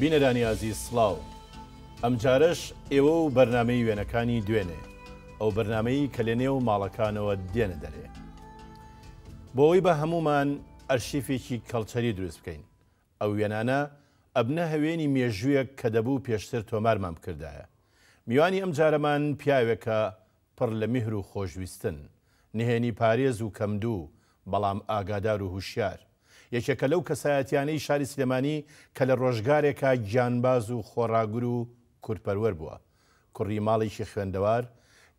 بینەرانی ئازیز سڵاو ئەم جارەش ئێوە و بەرنامەی وێنەکانی دوێنێ ئەو بەرنامەی کە لە نێو ماڵەکانەوە دێنە دەرێ بۆەوەی بە هەمومان ئەرشیفێکی کەڵچەری دروست بکەین ئەو وێنانە ئەبنە هەوێنی مێژوویەک کە دەبوو پێشتر تۆمارمان بکردایە میوانی ئەم جارەمان پیاوێکە پڕ لە میهر و خۆشویستن نهێنی پارێز و کەمدوو بەڵام ئاگادار و هوشیار یەکێکە لەو کەسایەتیانەی شاری سلێمانی کە لە ڕۆژگارێکە گیانباز و خۆڕاگر و کورتپەروەر بووە کوڕی ماڵێکی خوێندەوار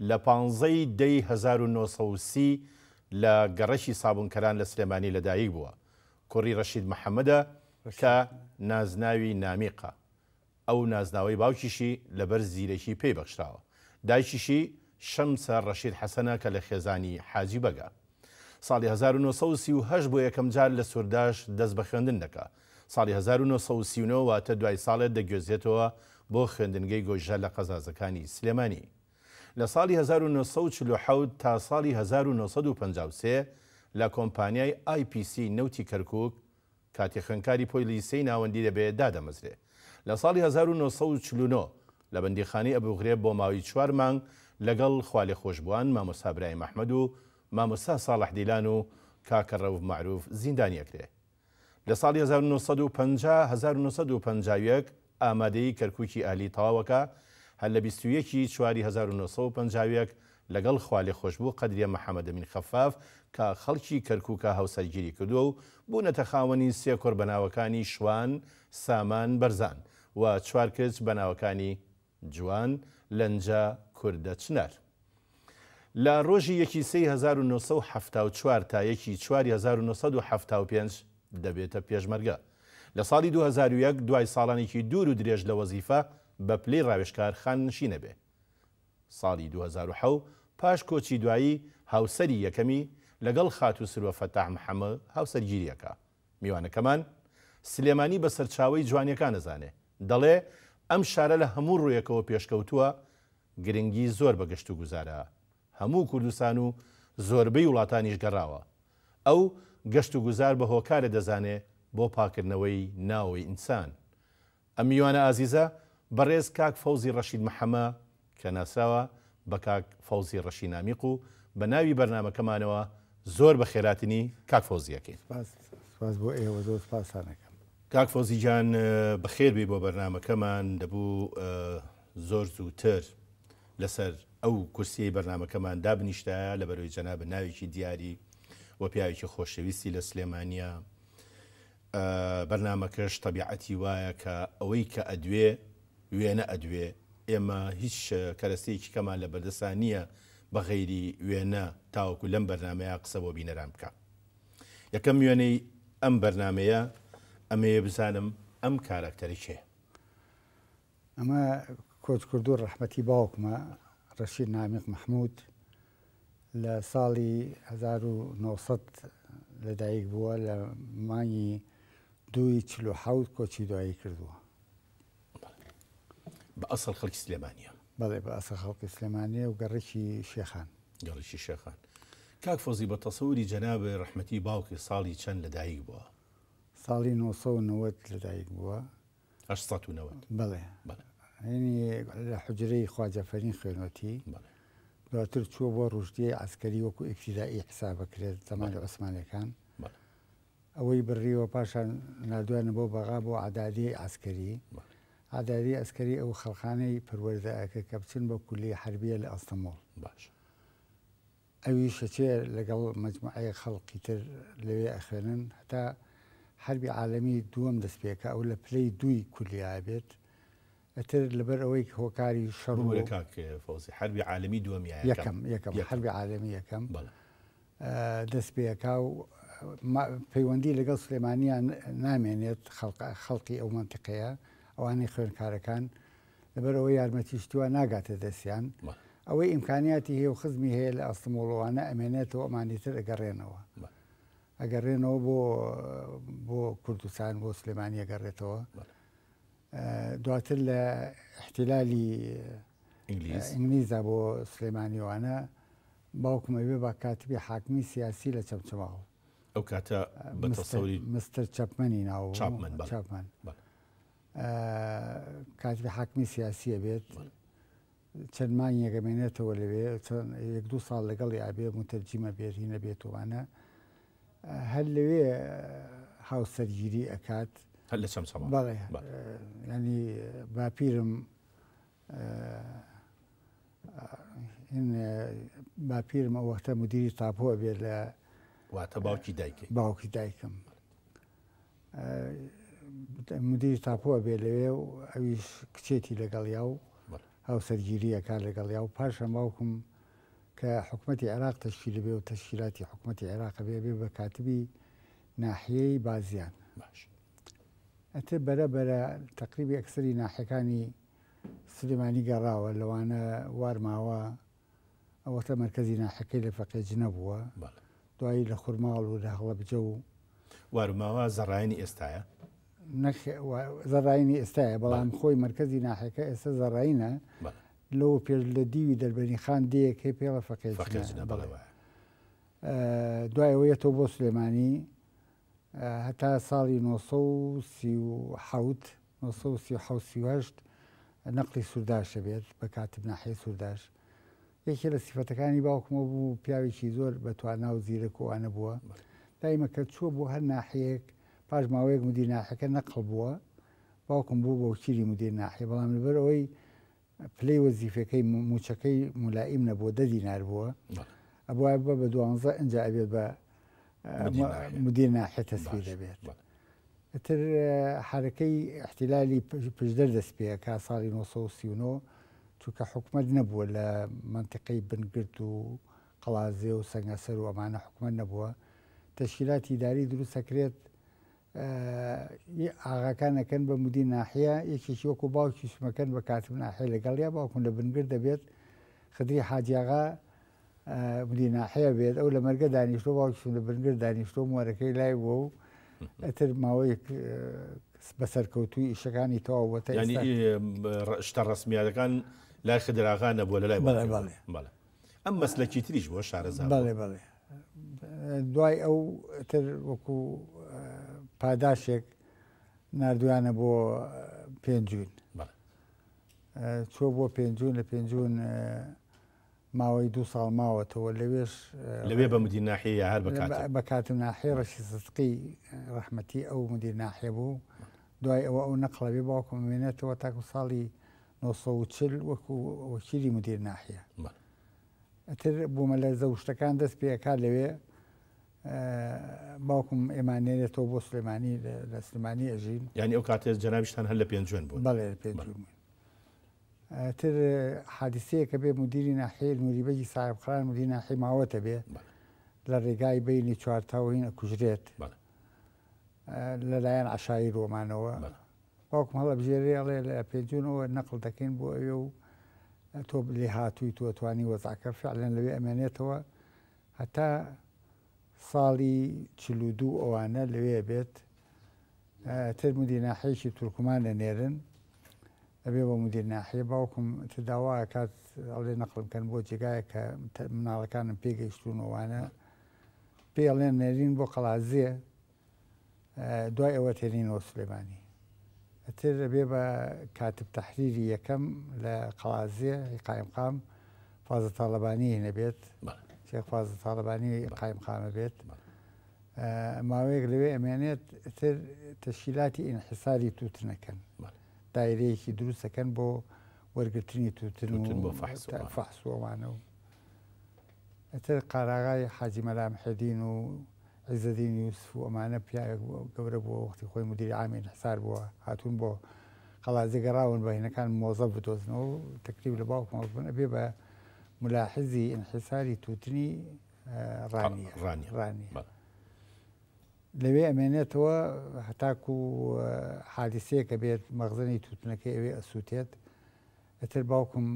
لە 15 دەی 1930 لە گەڕەشی سابونکەران لە سلێمانی لەدایک بووە کوڕی ڕەشید محەممەدە کە نازناوی نامیقە ئەو نازناوەی باوکیشی لەبەر زیرەکی پێی بەخشراوە دایکیشی شەمسە ڕەشید حەسەنە کە لە خێزانی حاجی بەگا ساڵی 1938 بۆ یەکەم جار لە سوورداش دەست بە خوێندن دەکا ساڵی 1939 واتە دوای ساڵێت دەگوێزێتەوە بۆ خوێندنگەی گۆژە لە قەزازەکانی سلێمانی لە ساڵی 1940 تا ساڵی 1953 لە کۆمپانیای IPC نەوتی کەرکووک کاتی خوێندکاری پۆلیسەی ناوەندی دەبێت دادەمەزرێ لە ساڵی 1949 لە بەندیخانەی ئەبوغرێب بۆ ماوەی 4 مانگ لەگەڵ خوالی خۆشبووان مامۆستا برایم ئەحمەد و مامۆستا ساڵح دیلان و کاکە ڕەوف معروف زیندانیەکرێ لە ساڵی 1950 ئامادەی کەرکووکی ئالی تەواوەکە هەر لە 21 چواری 1950 لەگەڵ خوالی خۆشببوو قەدریە محەممەدەمین خەفاف کە خەڵکی کەرکووکە هەوسەرگیری کردووە و بوونەتە خاوەنی سێ کۆر بەناوەکانی شوان سامان بەرزان و چوار کرد بەناوەکانی جوان لەنجە کوردە چنار لە ڕۆژی 1974 تا 1975 دەبێتە پێشمەرگە لە ساڵی 2001 دوای ساڵانێکی دوور و درێژ لە وەزیفە بە پلەی ڕاوێژکار خاننشینە بێ ساڵی 2007 پاش کۆچی دوایی هاوسەری یەکەمی لەگەڵ خاتو سروە فەتاح محەممەد هاوسەرگیریەکە میوانەکەمان سلێمانی بە سەرچاوی جوانیەکان نەزانێ دەڵێ ئەم شارە لە هەموو ڕوویەکەوە پێشکەوتووە گرنگی زۆر بە گەشت و گوزارە هەموو کوردستان و زۆربەی وڵاتانیش گەڕاوە ئەو گەشت و گوزار بە هۆکارە دەزانێ بۆ پاکردنەوەی ناوەی ئینسان ئەم میوانە ئازیزە بەڕێز کاک فەوزی ڕەشید محەممە کە ناسراوە بە کاک فەوزی ڕەشی نامیق و بە ناوی بەرنامەکەمانەوە زۆر بە خێراتنی کاک فەوزیەکەین سپاس بۆ ئێوە زۆر سپاسانەکەم کاک فەوزی گیان بەخێر بێ بۆ بەرنامەکەمان دەبوو زۆر زووتر لەسەر ئەو کورسی بەرنامەکەمان دابنیشتایە لە بەرەوەی جەناب ناوێکی دیاری وە پیاوێکی خۆشەویستی لە سلێمانیا بەرنامەکەش تەبیعەتی وایە کە ئەوەی کە ئەدوێ وێنە ئەدوێ ئێمە هیچ کەرەستەیەکی کەمان لە بەردەسان نییە بە غەیری وێنە تاوەکو لەم بەرنمەیە قسە بۆ بینەران بکە یەکەم وێنەی ئەم بەرنمەیە ئەمەیە بزانم ئەم کارکتەری کێ ئەمە کۆچ کردو ڕەحمەتی باوکمە ڕەشید نامیق محموود لە ساڵی 1940 لەدایک بووە لە مانگی 247 کۆچی دوایی کردووە بە ئەسڵ خەڵکی سلێمانیە بەڵێ بە ئەسڵ خەڵکی سلێمانیە و گەڕێکی شێخان گەڕێکی شێخان کاک فۆزی بە تەسەوری جەناب ڕەحمەتی باوکی ساڵی چەند لەدایک بووە ساڵی 1990 لەدایک بووە 1990 بەڵێ ینی لە حجرەی خواجەفەرین خوێنوەتی دواتر چووە بۆ ڕژدی ئاسکەری وەکو ئیبتیدایی حسابەکرێت زەمانی عوسمانیەکان ئەوەی بڕیوە پاشان نادوانە بۆ بەغا بۆ عەدادی ئاسکەری عەدادی ئەسکەری ئەو خەڵخانەی پەروەردەکە کە بچن بە کولی حربیە لە ئەستەمۆڵ باش ئەوی شەچێ لەگەڵ مەجموعەیە خەڵکی تر لەوێ ئەخوێنن هەتا حربی عالەمی دووەم دەست پێکە ئەو لە پلەی دووی کولیە بێت ئەتر لەبەر ئەوەی هۆکاری شەڕ کاک فۆزی حربی عالەمی دووەمی یەکەم حربی عالەمی یەکەم دەست پێکا و پەیوەندی لەگەڵ سلێمانیان نامێنێت خەڵکی ئەو منتیقەیە ئەوانەی خوێندکارەکان لەبەر ئەوەی یارمەتیشتووە ناگاتە دەستیان ئەوەی ئیمکانیاتی هەیە و خزمی هەیە لە ئەستەمۆڵەوانە ئەمێنێتەوە ئەمانیتر ئەگەڕێنەوە بۆ کوردستان بۆ سلێمانی ئەگەڕێتەوە دواتر لە احتیلالی ئینگلیزە بۆ سلێمانیوانە باوکمەوێ بە کاتبی حاکمی سیاسی لە چەمچەماوە ئەو کاتە بە تەسەوری مستەر چەپمەنی ناو چاپمەن چاپمان کاتبی حاکمی سیاسیە بێت چەند مانگێکە مێنێتەوە لەوێ یەک دوو ساڵ لەگەڵی ئابێ متەرجیمە بێت هینە بێتوانە هەر لەوێ هاوسەرگیری ئەکات هەر لە چەند ساڵ بەڵێ ینی باپیرم باپیرم ئەو وەختە مدیری تاپۆ بێت لە واتە باوکی دایکی باوکی دایکم مدیری تاپۆ بێت لەوێ و ئەویش کچێتی لەگەڵیا و هاوسەرگیریەکە لەگەڵیا و پاشان باوکم کە حکوومەتی عێراق تەشکیل بێ و تەشکیلاتی حکوومەتی عێراق بێ بە کاتبی ناحیەی بازیان ئەتر بەرەبەرە تقریبی ئەکسەری ناحیەکانی سلێمانی گەڕاوە لەوانە وارماوە ئەوەتە مرکزی ناحیەکەی لە فەقێج نەبووە دوایی لە خورماڵ و لە هەڵەبجە و وارماوە زەڕایانی ئێستاە زەڕایانی ئێستاە بەڵام خۆی مرکزی ناحیەکە ئێستا زەڕاینە لەوە پێش لە دیوی دەربەنی خان دەیەکەی پێڵە فەقێج دوایەوەیەتەوە بۆ سلێمانی هەتا ساڵی 1937 نەقلی سووداشە بێت بە کاتب ناحیە سووداش یەکێ لە سیفەتەکانی باوکمە بوو پیاوێکی زۆر بەتوانا و زیرەک وانە بووە دایمە کە چووە بۆ هەر ناحەیەک پاش ماوەیەک مدیر ناحیەکە نەقڵ بووە باوکم بوو بە وەکیلی مدیر ناحیە بەڵام لەبەر ئەوەی پلەی وەزیفەکەی موچەکەی مولائیم نەبووە 10 دینار بووە ئەبووە بە 12 ئەنجا ئەبێت بە مدیر ناحیە تەسبیح دەبێت ئەتر حرەکەی احتیلالی پشدەر دەست پێ کا ساڵی 1939 چونکە حکومەت نەبووە لە منتیقەی بنگرد و قەڵازێ و سەنگەسەر و ئەمانە حکومەت نەبووە تەشکیلاتی ئیداری دروست ئەکرێت ئاغاکانەکەن بە مدیر ناحیە یەکێکی وەکو باوکی شمەکەن بە کاتب ناحیە لەگەڵیا باوکم لە بنگرد دەبێت خدری حاجیاغا مدیر ناحیە بێت ئەو لە مەرگە دانیشتۆ باوکیشم لە بنگرد دانیشتۆ وەرەکەی لای بووە و ئەتر ماوەی بەسەرکەوتوی ئیشەکانی تەواوەتە شتە ڕسمیاتەکان لای خدراغا نەبووە لە لای بەڵێ ئەم مەسلەکی تریش بۆ شارەزا بەڵێ دوای ئەو تر وەکو پاداشێک نردویانە بۆ پێنجون چۆ بۆ پێنجون لە پێنجون ماوەی 2 ساڵ ماوەتەوە لەوێ بە مدیر ناحیە هەر بە کاتب ناحیە ڕەشی سسقی ڕەحمەتی ئەو مدیر ناحیە بوو دوای ئەوە ئەو نەقڵەبێ باوکم مێنێتەوە تاکو ساڵی 1940 وەکو وەکیلی مدیر ناحیە ئەتر بوومە لە زەوشتەکان دەست پێکات لەوێ باوکم ئێمانێنێتەوە بۆ سلێمانی لە سلێمانی ئەژین یعنی ئەو کاتێ جەنابیشتان هەر لە پێنجوێن بوو بەڵێ لە پێنجوێن تر حادیسەیە کە بێ مدیری ناحیە نوریبەجی ساحبخان مدیر ناحیە ماوەتە بێ لە ڕێگای بینی چوارتاوهین ئەکوژرێت لەلایەن عەشایر ڕۆمانەوە باوکم هەڵە بژێرێ ئەڵێ لە پێنجوونەوە نەقڵ دەکەین بۆ ئەوێ و تۆ لێ هاتووی تۆ توانی وەزعکە فعلەن لەوێ ئەمێنێتەوە هەتا ساڵی 42 ئەوانە لەوێ بێت تر مدیر ناحیەکی تورکمان لەنێرن ئەبێ بە مدیر ناحیە باوکم تداوایە کات ئەڵێ نەقڵ بکەن بۆ جێگایە کە مناڵەکانم پێگەیشتونەوەوانە پێ ئەڵێن نێرین بۆ قەڵازێ دوای ئەوە تێنینەوە سلێمانی ئەتر ئەبێ بە کاتب تەحریری یەکەم لە قەڵازێ قایمقام فازە تاڵەبانی هێنەبێت شێخ فازە تاڵەبانی قایمقامە بێت ماوەیەک لەوێ ئەمێنێت تر تەشکیلاتی ئینحیساری تووتنەکەن دایرەیەکی دروستەکەن بۆ وەرگرتنی تووتن و فەحسوەوانە و ئەتر قاراغای حاجی مەلا محەدین و عیزەدین یوسف و ئەمانە پیاوێک گەورە بۆ وەختی خۆی مدیری عامی ئینحیسار بووە هاتوون بۆ قەڵازێ گەڕاون بە هێنەکان مۆزەف بدۆزنەوە و تەکلیف لە باوکمەوە بوون ئەبێ بە ملاحزی ئینحیساری تووتنی ڕانیە لەوێ ئەمێنێتەوە هەتاکو حادیسەیە کە بێت مەغزنی تووتنەکەی ئەوێ ئەسووتێت ئەتر باوکم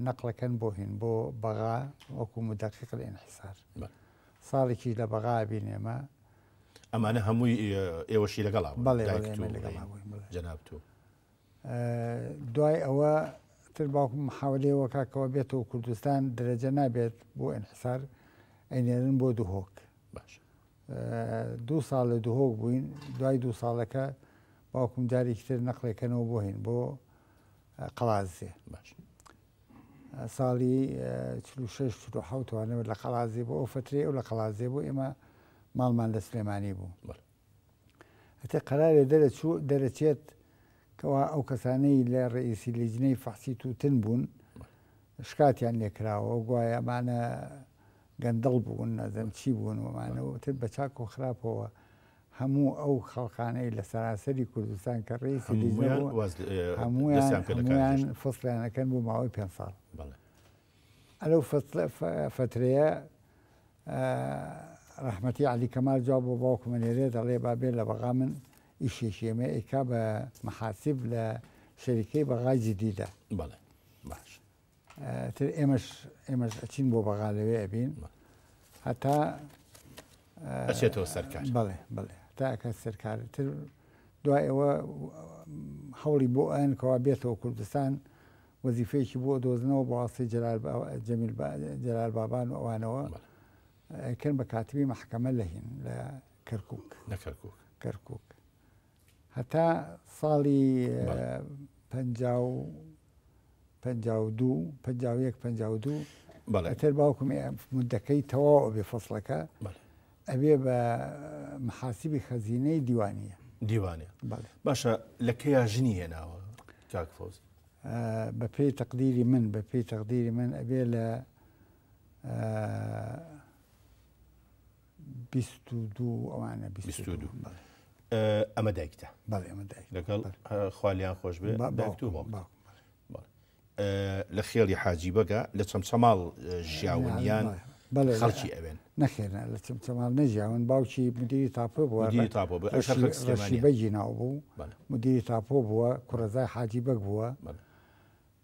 نەقلەکەن بۆ هین بۆ بەغا وەکو مدەقیق ئینحیسار ساڵێکی لە بەغا بینێمە ئەمانە هەمووی ئێوەشی لەگەڵا جەناب تو دوای ئەوە تر باوکم محاولەیەوە کاکەوە بێتەوە کوردستان دەرەجە نابێت بۆ ئینحیسار ئەینێرن بۆ دوهۆک 2 ساڵ لە دوهۆک بووین دوای 2 ساڵەکە باوکم جارێکتر نەقلێکەکەنەوە بۆ هین بۆ قەڵازێ باش ساڵی 46 وانەوە لە قەڵازێ بۆ ئەو فترێ ئەو لە قەڵازێ بۆ ئێمە ماڵمان لە سلێمانی بوو هەتا قەرارێ دەرەچێت کەوا ئەو کەسانەی لە ڕئیسی لیجنەی فەحسی تووتن بوون شکاتیان لێکراوە گوایە ئەمانە گەندەڵ بوون نەزەم چی بوون ومانەوە تر بە چاک و خراپەوە هەموو ئەو خەڵقانەی لە سەراسەری کوردستان کە ڕێیسی هەمویان فەسلیانەکەن بۆ ماوەی 5 ساڵ ئەلەو فترەیە ڕەحمەتی عەلی کەمال جواب بۆ باوکمە نێرێ دەڵێ بابێ لە بەغا من ئیشێشێمە ئیکا بە مەحاسب لە شەریکەی بەغای جدیدە باش تر ئێمەش ئەچین بۆ بەغا لەوێ ئەبین هەتا ئەچێتەوە سەرکار بڵێ تا ئەکات سەرکار تر دوای ئەوە هەوڵی بۆ ئەنکەوا بێتەوە کوردستان وەزیفەیەکی بۆ دۆزنەوە بۆ واسی جەلال بابان و ئەوانەوە کەن بە کاتبی مەحکەمە لە هین لە کەرکووک هەتا ساڵی 52 ئەتر باوکم مدەکەی تەواو بێ فەسڵەکە ئەبێ بە محاسبی خەزینەی دیوانە باشە لە کەیا ژنی هێناوە کاک فەوزی بە پێی تەقدیری من ئەبێ لە 22 ئەوانە 22 ئەمە دایکتە ئەمە دایک لەگەڵ خوالیان خۆش بێ لە خێڵی حاجی بەگە لە چەمچەماڵ ژیاونیان خەڵکی ئەوێن نەخێنە لە چەمچەماڵ نەژیاون باوکی مدیری تاپۆ بووە بەجی ناو بوو مدیری تاپۆ بووە کوڕەزای حاجی بەگ بووە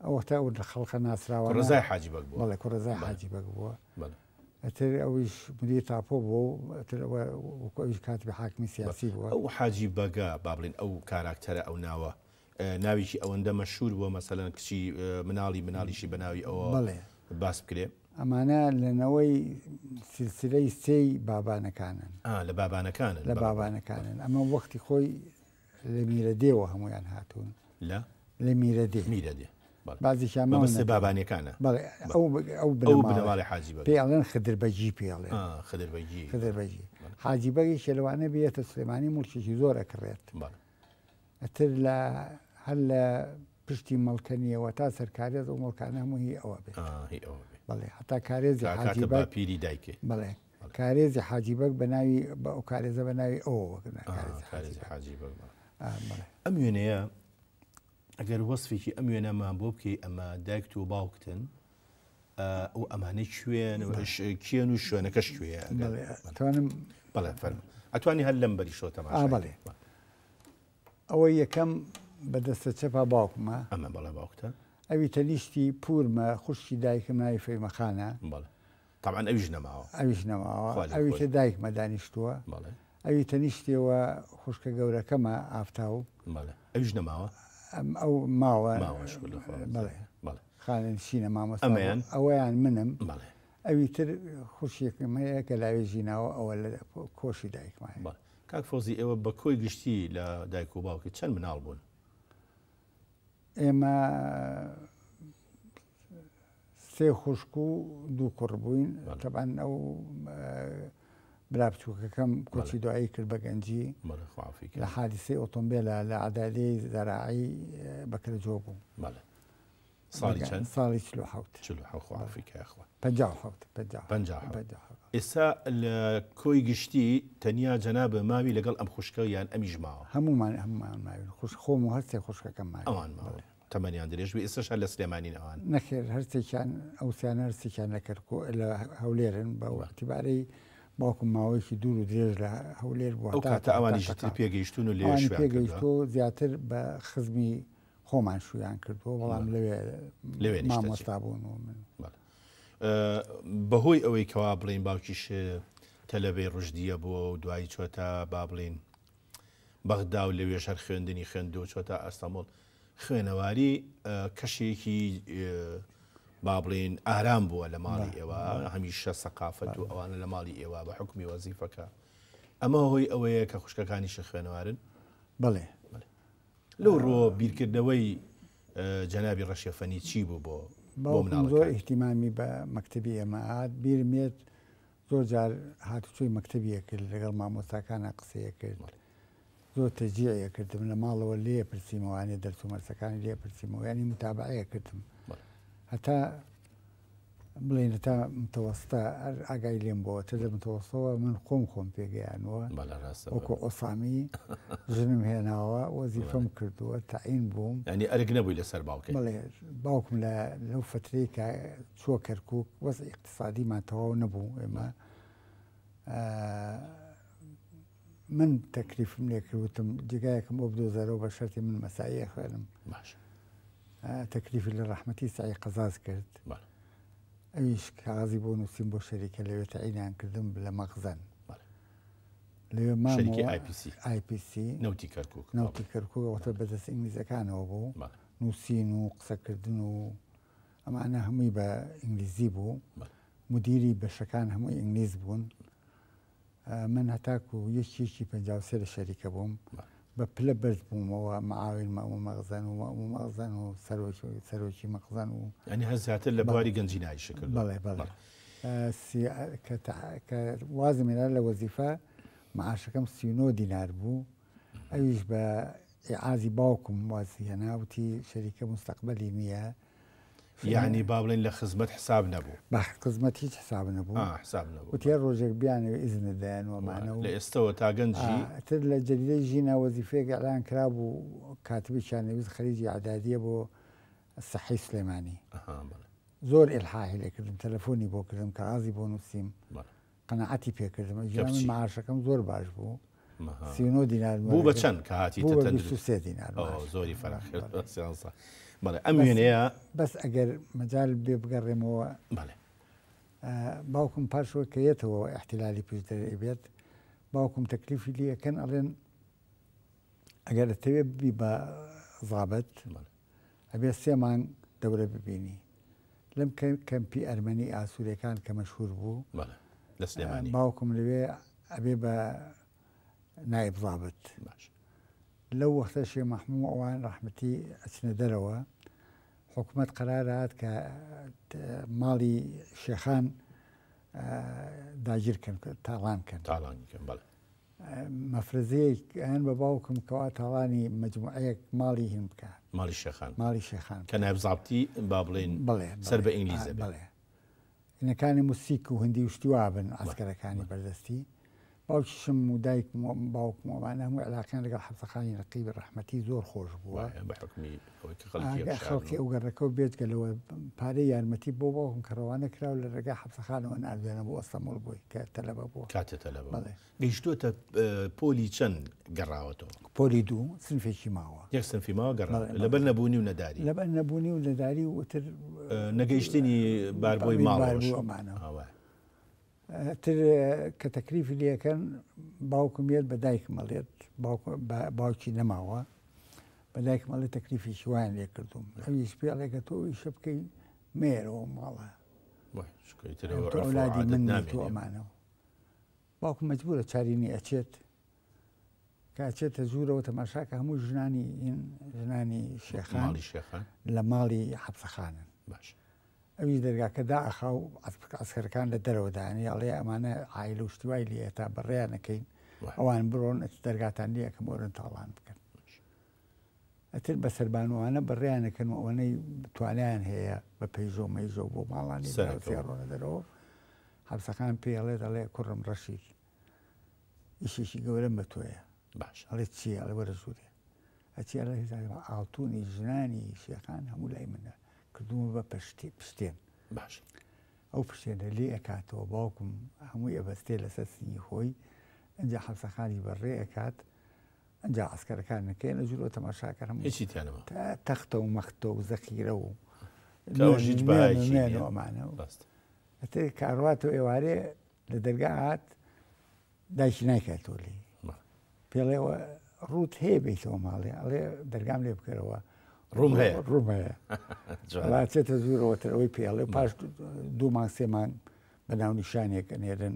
ئەوەتا ئەو لە خەڵکە ناسراوە کوڕەزای حاجی بەگ بووە بەڵێ کوڕەزای حاجی بەگ بووە ئەتر ئەویش مدیری تاپۆ بووە ئەویش کاتبی حاکمی سیاسی بووە ئەو حاجی بەگە با بڵێن ئەو کاراکتەرە ئەو ناوە ناویشی ئەوەندە مەشهور بووە مەسەلەن کچی مناڵیشی بە ناوی ئەوە باس بکرێ ئەمانە لەنەوەی سلسلەی سێی بابانەکانن لە بابانەکانن ئەمە وەختی خۆی لە میرەدێەوە هەمویان هاتوون لە میرەدێ بازیشیان بابانەکانە ئەو بنەماڵی حاجی بەگ پێڵێن خدربەجی پێڵێ خدربەجی حاجی بەگی شێلوانە بێتە سلێمانی مڵکێکی زۆر ئەکڕێت ئەتر هەر لە پشتی مەڵکەنیەوە تا سەرکارێز و مڵکانە هەموو هی ئەوە بێت بەڵێ حتا کارێزی حاجی بەگ پیری دایکێ بڵێ کارێزی حاجی بەگ بە ناوی بە ئەو کارێزە بە ناوی ئەوە کارێزی حاجی بەگ ئەم وێنەیە ئەگەر وەصفێکی ئەم وێنەمان بۆ بکەی ئەمە دایک و باوکتن ئەو ئەمانەی کوێن کێن و شوێنەکەش کوێ بەڵێ ئەتوانی هەر لەم بەری شۆ تەماشا بڵێ ئەوەی یەکەم بەدەستە چەپا باوکمە ئەمە بەڵێ باوکتە ئەوی تەلیشتی پورمە خوشکی دایکم ناوی فەیمەخانە طبعاً ئەویش نەماوە ئەوی تە دایکمە دانیشتووە ئەوی تەنیشتێەوە خوشکە گەورەکەمە ئافتاو ئەویش نەماوە ئەو ماوە خانن شینە مامۆستا ئەوەیان منم ئەوی تر خوشیەکەم هەیە کە لاوێژی ناوە ئەوە لە کۆشی دایکمان کاک فۆزی ئێوە بە کۆی گشتی لە دایک و باوکی چەند مناڵ بوون ئێمە سێ خوشک و دوو کوڕ بووین تەبەن ئەو برا بچووکەکەم کۆچی دوایی کرد بە گەنجی لە حادیسەی ئۆتۆمبیلە لە عەدالەی زەراعی بەکرەجۆ بوو ساڵی چەند ساڵی 47 ئێستا لە کۆی گشتی تەنیا جەنابە ماوی لەگەڵ ئەم خوشکە یان ئەمیش ماوە هەمومان ماوی خۆم و هەرسێ خوشکەکەم ماوە ئەوان ماوە تەمەنیان درێژ بێ ئێستاش لە سلێمانین ئەوان نەخێر هەرسێکیان ئەوسیان هەرسێکیان لە کەرکۆ لە هەولێرن بە وەختیبارەی باوکم ماوەیەکی دوور و درێژ لە هەولێر بووە کاتە ئەوانیشتر پێگەیشتون و پێگەیشتۆ زیاتر بە خزمی خۆمان شویان کردووە بەڵام لەوێ مامۆستا بوون و من بەهۆی ئەوەی کەوا بڵین باوکیش تەلەبەی ڕژدیە بووە و دوایی چۆتە با بڵین بەغدا و لەوێش هەر خوێندنی خوێندووە چۆتە ئەستەمبوڵ خوێنەواری کەشێکی با بڵین ئارام بووە لە ماڵی ئێوە هەمیشە سەقافەت و ئەوانە لە ماڵی ئێوە بە حکمی وەزیفەکە ئەمە هۆی ئەوەیە کە خوشکەکانیشە خوێنەوارن بڵێ لەو ڕۆ بیرکردنەوەی جەنابی ڕەشیەفەنی چی بوو بۆ باوکم زۆر ئیحتیمامی بە مەکتەبی ئێمە هات بیرمێت زۆر جار هاتوچۆی مەکتەبیە کرد لەگەڵ مامۆستاکانە قسەیە کرد زۆر تەجیعە کردم لە ماڵەوە لێ پرسیمەوانێ دەرس و مەرسەکانی لێ پرسیمەوە ینی متابعەیە کردم هەتا بڵێن تا متەوەستە ئاگای لێم بۆ تە لە متەوەستەوە من خۆم پێگەیانەوە وەکو ئۆسامی ژنم هێناوە وەزیفەم کردووە تەعین بووم ینی ئەرگ نەبووی لەسەر باوکە بڵێ باوکم لەو فترەی کە چووە کەرکووک وەزع اقتصادیمان تەواو نەبوو ئێمە من تەکلیفم لێ کردوتم جێگایەکم بۆ بدۆزەرەوە بە شەرتی من مەسایە خوێنم تەکلیفی لە ڕەحمەتی سعی قەزاز کرد ئەویش کاغازی بۆ نووسیم بۆ شەریکە لەوێ تەعینیان کردم لە مەخزەن لەوێ مامەوە IPC نەوتی کەرکووک نەوتی کەرکووکەوەتە بەدەست ئینگلیزەکانەوە بوو نووسین و قسەکردن و ئەمانە هەمووی بە ئینگلیزی بوو مدیری بەشەکان هەمووی ئینگلیز بوون من هەتاکو یەکێکی 53 لە شەریکە بووم بە پلە بەرز بوومەوە معاون مەموو مەخزەن و مەخزەن و سەرۆکی مەخزەن و ینی هەر زیاتر لە بواری گەنجینایی شکرد بەڵێ کە وازم هێنا لە وەزیفە معاشەکەم 39 دینار بوو ئەویش بە ئیعازی باوکم واسی هێناوتی شەریکە مستەقبەلی نییە یعنی با بڵێن لە خزمەت حساب نەبوو بە خزمەت هیچ حساب نەبوو وتیار ڕۆژێک بیانەوە ئیزنە دایانوەمانە و لە ئێستەوە تا گەنجی تر لە جەریدەی ژینە وەزیفەیەک ئەعلان کرابوو کاتبێکیان نەویست خەریجی عەدادیە بۆ سەحی سلێمانی زۆر ئیلحاحی لێ کردم تەلەفۆنی بۆ کردم کاغازی بۆ نووسیم قەنەعەتی پێکردم من معاشەکەم زۆر باش بوو 39 دینار بوو بە چەند کە هاتی 23 دینار زۆری فەراخێت بەڵێ ئەم وێنەیە بەس ئەگەر مەجال بێ بگەڕێمەوە باوکم پاشەوە کەیەتەوە احتیلالی پێشدەرێ بێت باوکم تەکلیفی لەکەن ئەڵێن ئەگەر دەتەوێت ببی بە ضابەت ئەبێ 3 مانگ دەورە ببینی لەم کەمپی ئەرمەنی ئاسوورەکان کە مەشهور بوو باوکم لەوێ ئەبێ بە نایب ضابط لەو وەختە شێ مەحموو ئەوان ڕەحمەتی ئەچنە دەرەوە حکوومەت قەرار هات کە ماڵی شێخان داگیرکەن تاڵانکەن مەفرەزەیەکیان بە باوکم کەوا تاڵانی مەجموعەیەک ماڵی هین بکە ماڵی شێخان کە نایب زابتی با بڵێن سەر بە ئینگلیزە بڵێ هینەکانی موسیک و هەندی وشتیوا بن ئاسکەرەکانی بەردەستی باوکیشم و دایکم باوکم ئەوانە هەموو علاقیان لەگەڵ حەفزەخانی ڕەقیب ڕەحمەتی زۆر خۆش بووە خەڵکی ئەو گەڕەکە و بێتگەلەوە پارەی یارمەتی بۆ باوکم کەڕەوانە کراو لە ڕێگا حەفزەخانەوە ناردوێنە بۆ ئەستەمڵ بووی کە تەلەبە بووە کاتە تەلەبە گەیشتوتە پۆلی چەند گەڕاوەتەوە پۆلی 2 سنفێکی ماوە یەک سنفی ماوە گەڕا لەبەر نەبوونی و نەداری لەبەر نەبوونی و نەداری وتر نەگەیشتنی باربۆی ماڵەوە تر کە تەکلیفی لەکەن باوکم ێت بە دایکم ئەڵێت باوکی نەماوە بە دایکم ئەڵێ تەکلیفی وایان لێ کردوم ئەویش پێڵێکە تۆ ئیشە بکەی مێرەوە ماڵە ئەولادی من تۆ ئەمانەوە باوکم مەجبورە چارینی ئەچێت کاچێتە ژوورەوە تەماشاکە هەموو ژنانی شێخان لە ماڵی حەبسەخانن باش ئەوی دەرگاکە داخا و ئەسکەرەکان لە دەرەوەدانی ئەڵێ ئەمانە عایلە و شتیوای لێ تا بەڕێیانەکەین ئەوان بڕۆن دەرگاتان لێکەم ئۆرن تاڵان بکەن ئەتر بە سەربانوانە بەڕێیانەکەن و ئەوەنەی توانیان هەیە بە پەیژۆ مەیژۆ بۆ ماڵانی ڕۆنە دەرەوە حەبسەکان پێڵێ دەڵێ کوڕم ڕەشید ئیشێکی گەورەم بە تۆیە باش ئەڵێ چی ئەڵێ وەرە ژوورێ ئەچی ئەڵێ ئاڵتوونی ژنانی شێخان هەموو لای منە کردومە بە پشتێن باش ئەو پشتێنە لێ ئەکاتەوە باوکم هەمووی ئەبەستێ لەسەر سنگی خۆی ئەنجا حەبسەخانی بەڕێ ئەکات ئەنجا ئەسکەرەکان نەکەین ئەجوورەوە تەماشاکە تەختە و مەختە و زەخیرە و ئەمانە ئەتر کاڕواتەوە ئێوارێ لە دەرگا هات دایکی نایکاتەوە لێ پێڵێەوە ڕوت هەیە بیتەوە ماڵێ ئەڵێ دەرگام لێ بکەرەوە ڕوم هەیە چێتە زوورەوەتر ئەوەی پێڵێ پاش 2 مانگ 3 مانگ بە ناو نیشانێک نێرن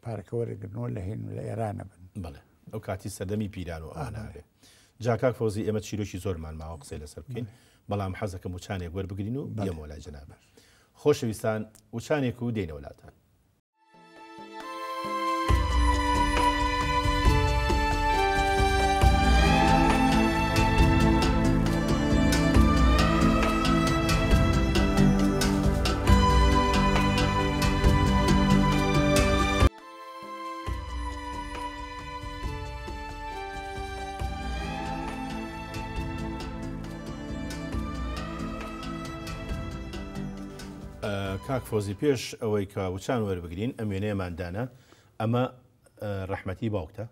پارەکە وەرەگرنەوە لە هێن لە ئێرانە بن ئەو کاتی سەردەمی پیران و ئەوانابێ جا کاک فۆزی ئێمە چیرۆکی زۆرمان ماوە قسەی لەسەر بکەین بەڵام حەزەکەم وچانێک وەربگرین و بێمەوە لای جەنابە خۆشەویستان وچانێک و دێنە وڵاتان کاک فۆزی پێش ئەوەی کە وچان وەربگرین ئەم وێنەیەماندانە ئەمە ڕەحمەتی باوکتە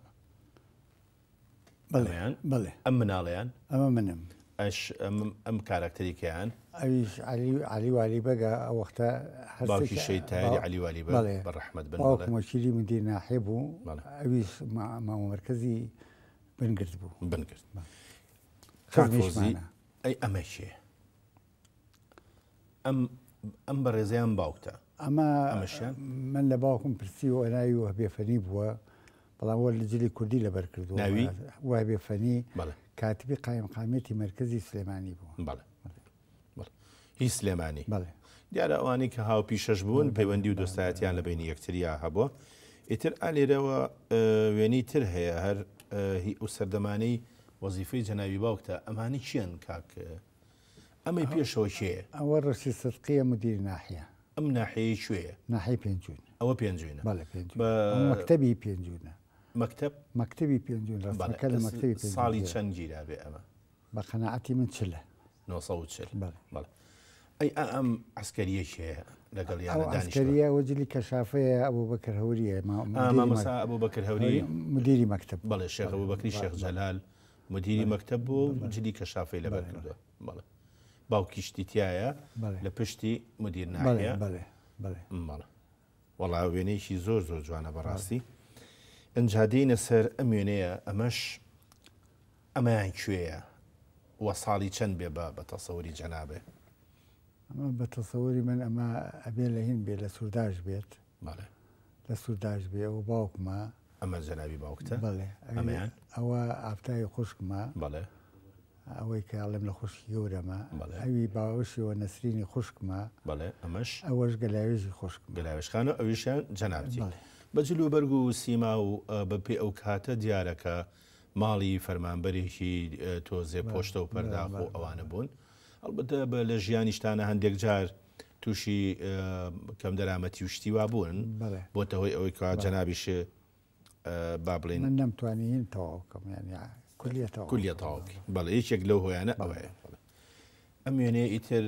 بەڵێیان بڵێ ئەم مناڵەیان ئەمە منم ئەم کارکتەریکەیان ئەویش علی والی بەگە ئەو وەختە باوکی شەیتاری علی والی بە ڕەحمەت بن باوکمەشیری مدیر ناحێ بوو ئەویش مامەرکەزی بنگرت بوو بنگرت کاک فۆزی ئەی ئەمە چێ ئەم بە ڕێزیان باوکتە ئەمە من لە باوکم پرسی و ئەناوی و هەبێفەنی بووە بەڵام وە لە جلی کوردی لەبەر کردووە ناوی وای بێفەنی کاتبی قایم قامێتی مرکزی سلێمانی بوو هی سلێمانی بەڵێ دیارە ئەوانەی کە هاو پیشەش بوون پەیوەندی و دۆستایەتیان لە بینی یەکتریا هەبووە ئیتر ئالێرەوە وێنەی تر هەیە هەر هی و سەردەمانەی وەزیفەی جەناوی باوکتە ئەمانی چیان کاک ئەمەی پێشەوە چێە ئەوە ڕشی سەدقیە مدیر ناحیە ئەم ناحەیە کوێیە ناحی پێنجون ئەوە پێنجوینە بەڵێ مەکتەبی پێنجونە مەکتەبی پێنجون ڕاستەکە لە مەکتەبی ساڵی چەند گیرا بێ ئەمە بە قەناعەتی من چلە 940 بەڵێ ئەی ئەم عسکەریە چێە لەگەڵ یانە عسکەریە وەجلی کەشافەیە ئەبوو بەکر هەوریە مامەسا ئەبوو بەکر هەوری مدیری مەکتەب بەڵێ شێخ ئەبوو بەکری شێخ جەلال مدیری مەکتەب بوو جلی کەشافەی لەبەر کردووە بەڵێ باوکیشتی تایە لە پشتی مدیر ناحیە ماڵە وەڵا وێنەیەکی زۆر زۆر جوانە بەڕاستی ئەنجادینە سەر ئەم وێنەیە ئەمەیان کوێیە وە ساڵی چەند بێ بە تەسەوری جەنابێ ئەمە بە تەسەوری من ئەمە ئەبێ لە هین بێ لە سووداش بێت لە سووداش بێ ئەو باوکمە ئەمە جەنابی باوکتە ئەمەیان ئەوە ئافتای خوشکمە بەڵێ ئەوەی کە ئاڵم لە خوشکی گەورەمە ئەوی باوەشیەوە نەسرینی خوشکمە بەڵێ ئەمەش ئەوەش گەلاوێژی خوشکم گەلاوێشخانە ئەویشیان جەنابتی بەجلو بەرگ و سیما و بەپێ ئەو کاتە دیارەکە ماڵی فەرمانبەرێکی تۆزێ پۆشتە و پەرداخ و ئەوانە بوون ئەڵبەتە بە لە ژیانیشتانە هەندێک جار تووشی کەم دەرامەتی وشتی وا بوون بۆتە هۆی ئەوەی کا جەنابیش با بڵێن من نەمتوانین تەواوکەم یانی کولیە تاواوکی بەڵێ یەکێک لەو هۆیانە ئەوەیە ئەم وێنەیە ئیتر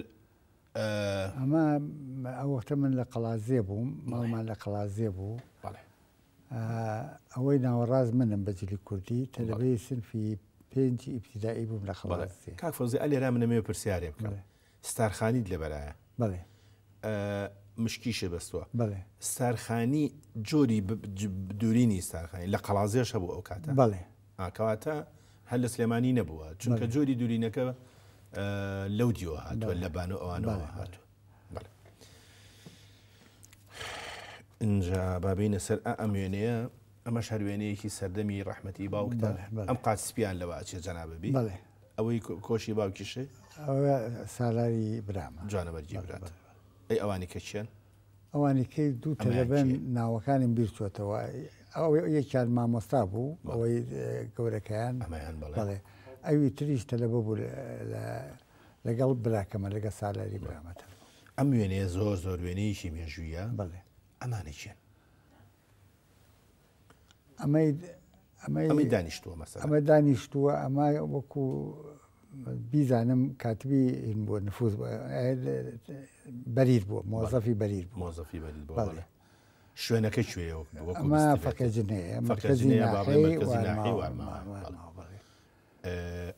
ئەمە ئەو وەختە من لە قەڵازێ بووم ماڵمان لە قەڵازێ بوو ئەوەی ناوەڕاز منم بەجلی کوردی تەلەبەی سنفی پێنجی ئیبتیدایی بووم لە قەڵازێ کاک فۆزی ئەلێرا منەمێ پرسیارێ بکەم ستارخانیت لەبەرایە بەڵێ مشکیشە بەستووە بەڵێ ستارخانی جۆری دوورینی ستارخانی لە قەڵازێش هەبوو ئەو کاتە بەڵێ کەواتە هەر لە سلێمانی نەبووە چونکە جۆری دوورینەکە لەو دیوە هاتووە لە بان و ئەوانەوە هاتووە اینجا بابینە سەر ئەم وێنەیە ئەمە هەر وێنەیەکی سەردەمی ڕەحمەتی باوکتە ئەم قات سپیان لەوە ئاچێ جەنابەبی ئەوەی کۆشی باوکیشە ئەوە سالاری برامە جوانەبەرگی برات ئەی ئەوانی کە چیان ئەوانی کەی دوو تەلەبەن ناوەکانم بیرچۆتەوە ئەو یەکیان مامۆستا بوو ئەوەی گەورەکەیان بەڵێ ئەوی تریش تەلەبە بوو لەگەڵ براکەمە لەگە سالاری برامەتە ئەم وێنەیە زۆر زۆر وێنەیەکی مێژوویە بڵێ ئەمانە چیان ئەمەی دانیشتووە مەسەلا ئەمە دانیشتووە ئەمە وەکو بیزانم کاتبی هین بووە نفوز بەریر بووە مۆزەفی بەریر بوو مۆزەفی بەریر بووە شوێنەکە کوێیەوە ئەمە فەقەجنەیە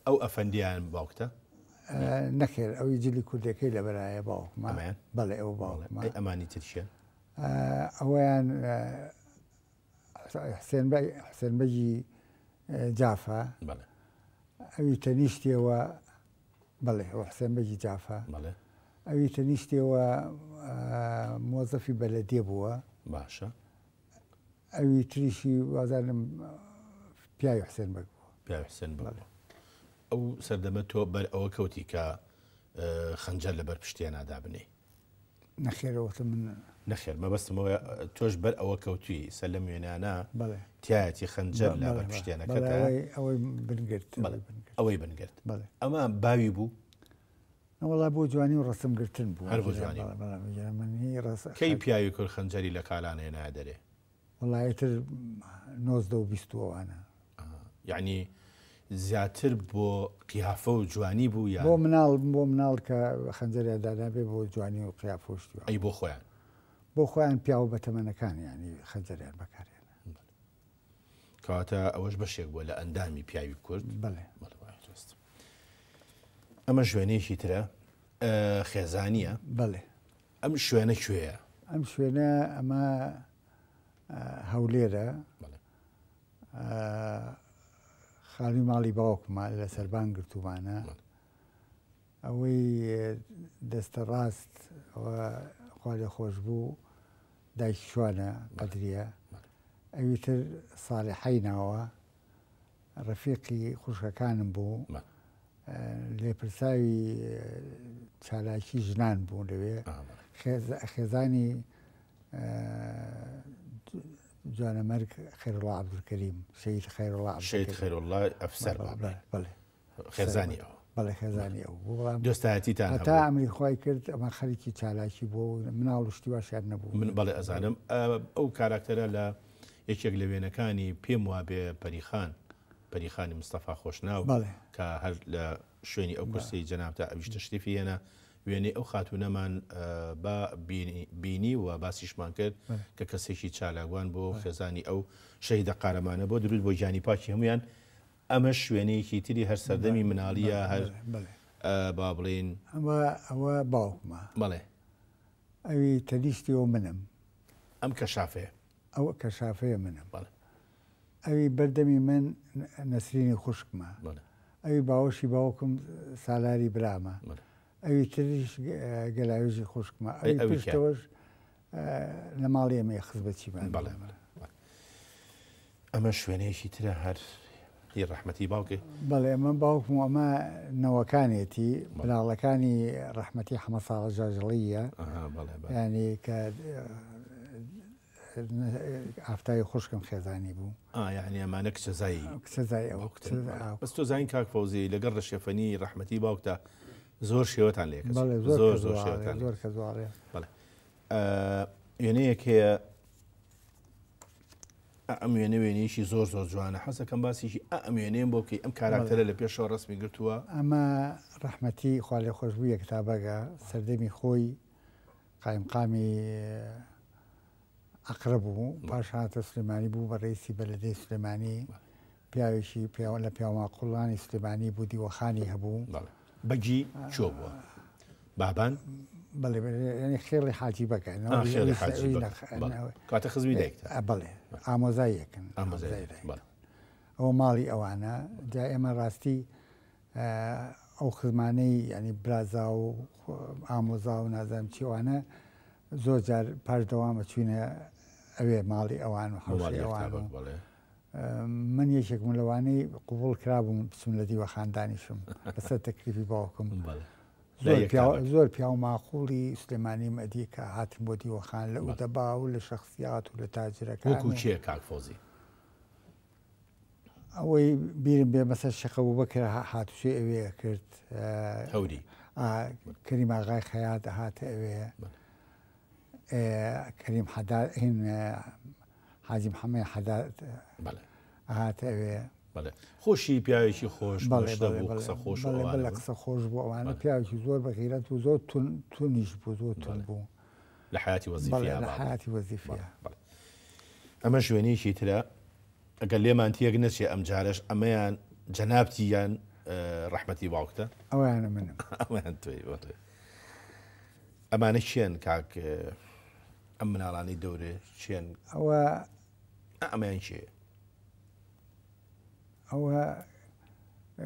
ئەو ئەفەندیان باوکتە نەخێر ئەوی جلی کوردەکەی لە بەرایە باوکمە بەڵێ ئەو باوکمە ئەمانی ترشیان ئەویان حسێن بەجی جافە ئەوی تەنیشتیەوە بەڵێ ئەو حسێن بەجی جافە ئەوی تەنیشتیەوە مۆزەفی بەلەدێ بووە باشە ئەوی تریشی وازانم پیاوی حسێن بەگ بووە پیاوی حسێن بەگ ئەو سەردەمە تۆ بەر ئەوە کەوتی کە خەنجەر لەبەر پشتیان نادا بنێ نەخێرەوەتە من نەخێر مەبەستمەوە تۆش بەر ئەوە کەوتوی سەر لە میێنانە تایەتی خەنجەر لەبەر پشتیانەکەتە ئەوەی بنگرت ئەوەی بنگرت ئەمە باوی بوو وڵا بۆ جوانی و ڕسمگرتن بوو هەر بۆ جوانی کەی پیاوی کورد خەنجەری لە کالانەیە نادەرێ وڵایەتر 1920وانە یعنی زیاتر بۆ قیافە و جوانی بوو یا بۆ مناڵ کە خەنجەریان دادابێ بۆ جوانی و قیافۆشتی ئەی بۆ خۆیان بۆ خۆیان پیاوە بەتەمەنەکان ینی خەنجەریان بەکارێن کەواتە ئەوەش بەشێک بووە لە ئەندامی پیاوی کورد بڵێ ئەمە شوێنێکی ترە خێزانیە بڵێ ئەم شوێنە کوێیە ئەم شوێنە ئەمە هەولێرە خاڵی ماڵی باوکمان لە سەربان گرتومانە ئەوەی دەستە ڕاست خوا لێ خۆش بوو دایکی شوانە قەدریە ئەویتر ساڵحەی ناوە ڕەفیقی خوشکەکانم بوو لێپرساوی چالاکی ژنان بوو لەوێ خێزانی جوانەمەرگ خێرڵڵا عەبدولکەریم شەید خێرڵڵا ئەفسەر خێزانی ئەوە بەڵێ خێزانی ئەو دۆستایەتیتان تا ئەمری خۆی کرد ئەمە خەریکی چالاکی بۆ مناڵ شتی واشیان نەبوو من بەڵێ ئەزانم ئەو کاراکتەرە لە یەکێک لە وێنەکانی پێم وابێ پەریخانی مستەفا خۆشناو کە هەر لە شوێنی ئەو کورسی جەنابتە ئەویشتە شتیفی هێنا وێنەی ئەو خاتوونەمان بە بینی و باسیشمان کرد کە کەسێکی چالاگوان بۆ خێزانی ئەو شەهیدە قارەمانە بۆ دروست بۆ گیانی پاکی هەمویان ئەمە شوێنەیەکی تری هەر سەردەمی مناڵیە هەر با بڵێن ئەوە باوکمە بەڵێ ئەوی تەلیشتیەوە منم ئەم کەشافەیە ئەو کەشافەیە منم ئەوی بەردەمی من نەسرینی خوشکمە ئەوی باوەشی باوکم سالاری برامە ئەوی تریش گەلاوێژی خوشکمە ئەوی پشتەوەش لە ماڵی ئەمە خز بەچیمان ئەمە شوێنەیەکی ترە هەر ڕەحمەتی باوکێ بەڵێ ئەمە باوکم ئەمە نەوەکانێتی بناڵەکانی ڕەحمەتی حەمە ساڵە جاژڵیە ینی کە ئافتای خوشکم خێزانی بوو یعنی ئەمانە کچەزایی بەس تۆ زین کاک فەوزی لەگەڵ ڕەشێفەنی ڕەحمەتی باوکدا زۆر شێوەتان لێ زۆر شێوەتان وێنەیەک هەیە ئەم وێنە وێنەیەشی زۆر جوانە حەزەکەم باسیشی ئەم وێنەیەم بۆ بکەی ئەم کاراکتەرە لە پێشەوە ڕسمی گرتووە ئەمە ڕەحمەتی خوا لێ خۆشبوویە کتابەگە سەردەمی خۆی قایمقامی عەقرە بوو پاش هاتە سلێمانی بوو بە ڕێیسی بەلەدەی سلێمانی پیاوێکی لە پیاوماقوڵانی سلێمانی بوو دیوەخانی هەبوو بەگی چۆ بووە بابان بەڵێ ینی خێڵی حاجی بەکەن کاتە خزمی دایکتە بڵێ ئامۆزاییەکەن ئەوە ماڵی ئەوانە جا ئێمە ڕاستی ئەو خزمانەی ینی برازا و ئامۆزا و نازانم چیوانە زۆر جار پاش دەوامە چوینە ئەوێ ماڵی ئەوان و هەڵی ئەوان من یەکێکم لەوانەی قوبوڵ کرابووم بچم لە دیوە خاندانیشم بەسەر تەکلیفی باوکم زۆر پیا و ماخوڵی سلێمانی مەدی کە هاتن بۆ دیوەخان لە ئودەبا و لە شەخصیات و لە تاجرەکان وەکو چییە کاک فەوزی ئەوەی بیرم بێ مەسەر شەقەبوو بەکرا هاتوشێ ئەوەیە کرد هەوری کەریم ئاغای خەیات هاتە ئەوێ کەریم حەداد هین حاجی محەممەد حەداد هاتە ئەوێ خۆشی پیاوێکی خۆش قسە خۆش لە قسە خۆش بوو ئەوانە پیاوێکی زۆر بەغیرەت و زۆر تونیش بوو زۆر تون بوو لە حیاتی وەزیفە ئەمە شوێنێکی ترە ئەگەر لێمان تێک نەچێ ئەم جارش ئەمەیان جەنابتی یان ڕەحمەتی باوکتە ئەویانە منم ئەویان ئەمانە چیان کاک ئەم مناڵانی دەورێ چیان ئەوە ئەمەیان چێ ئەوە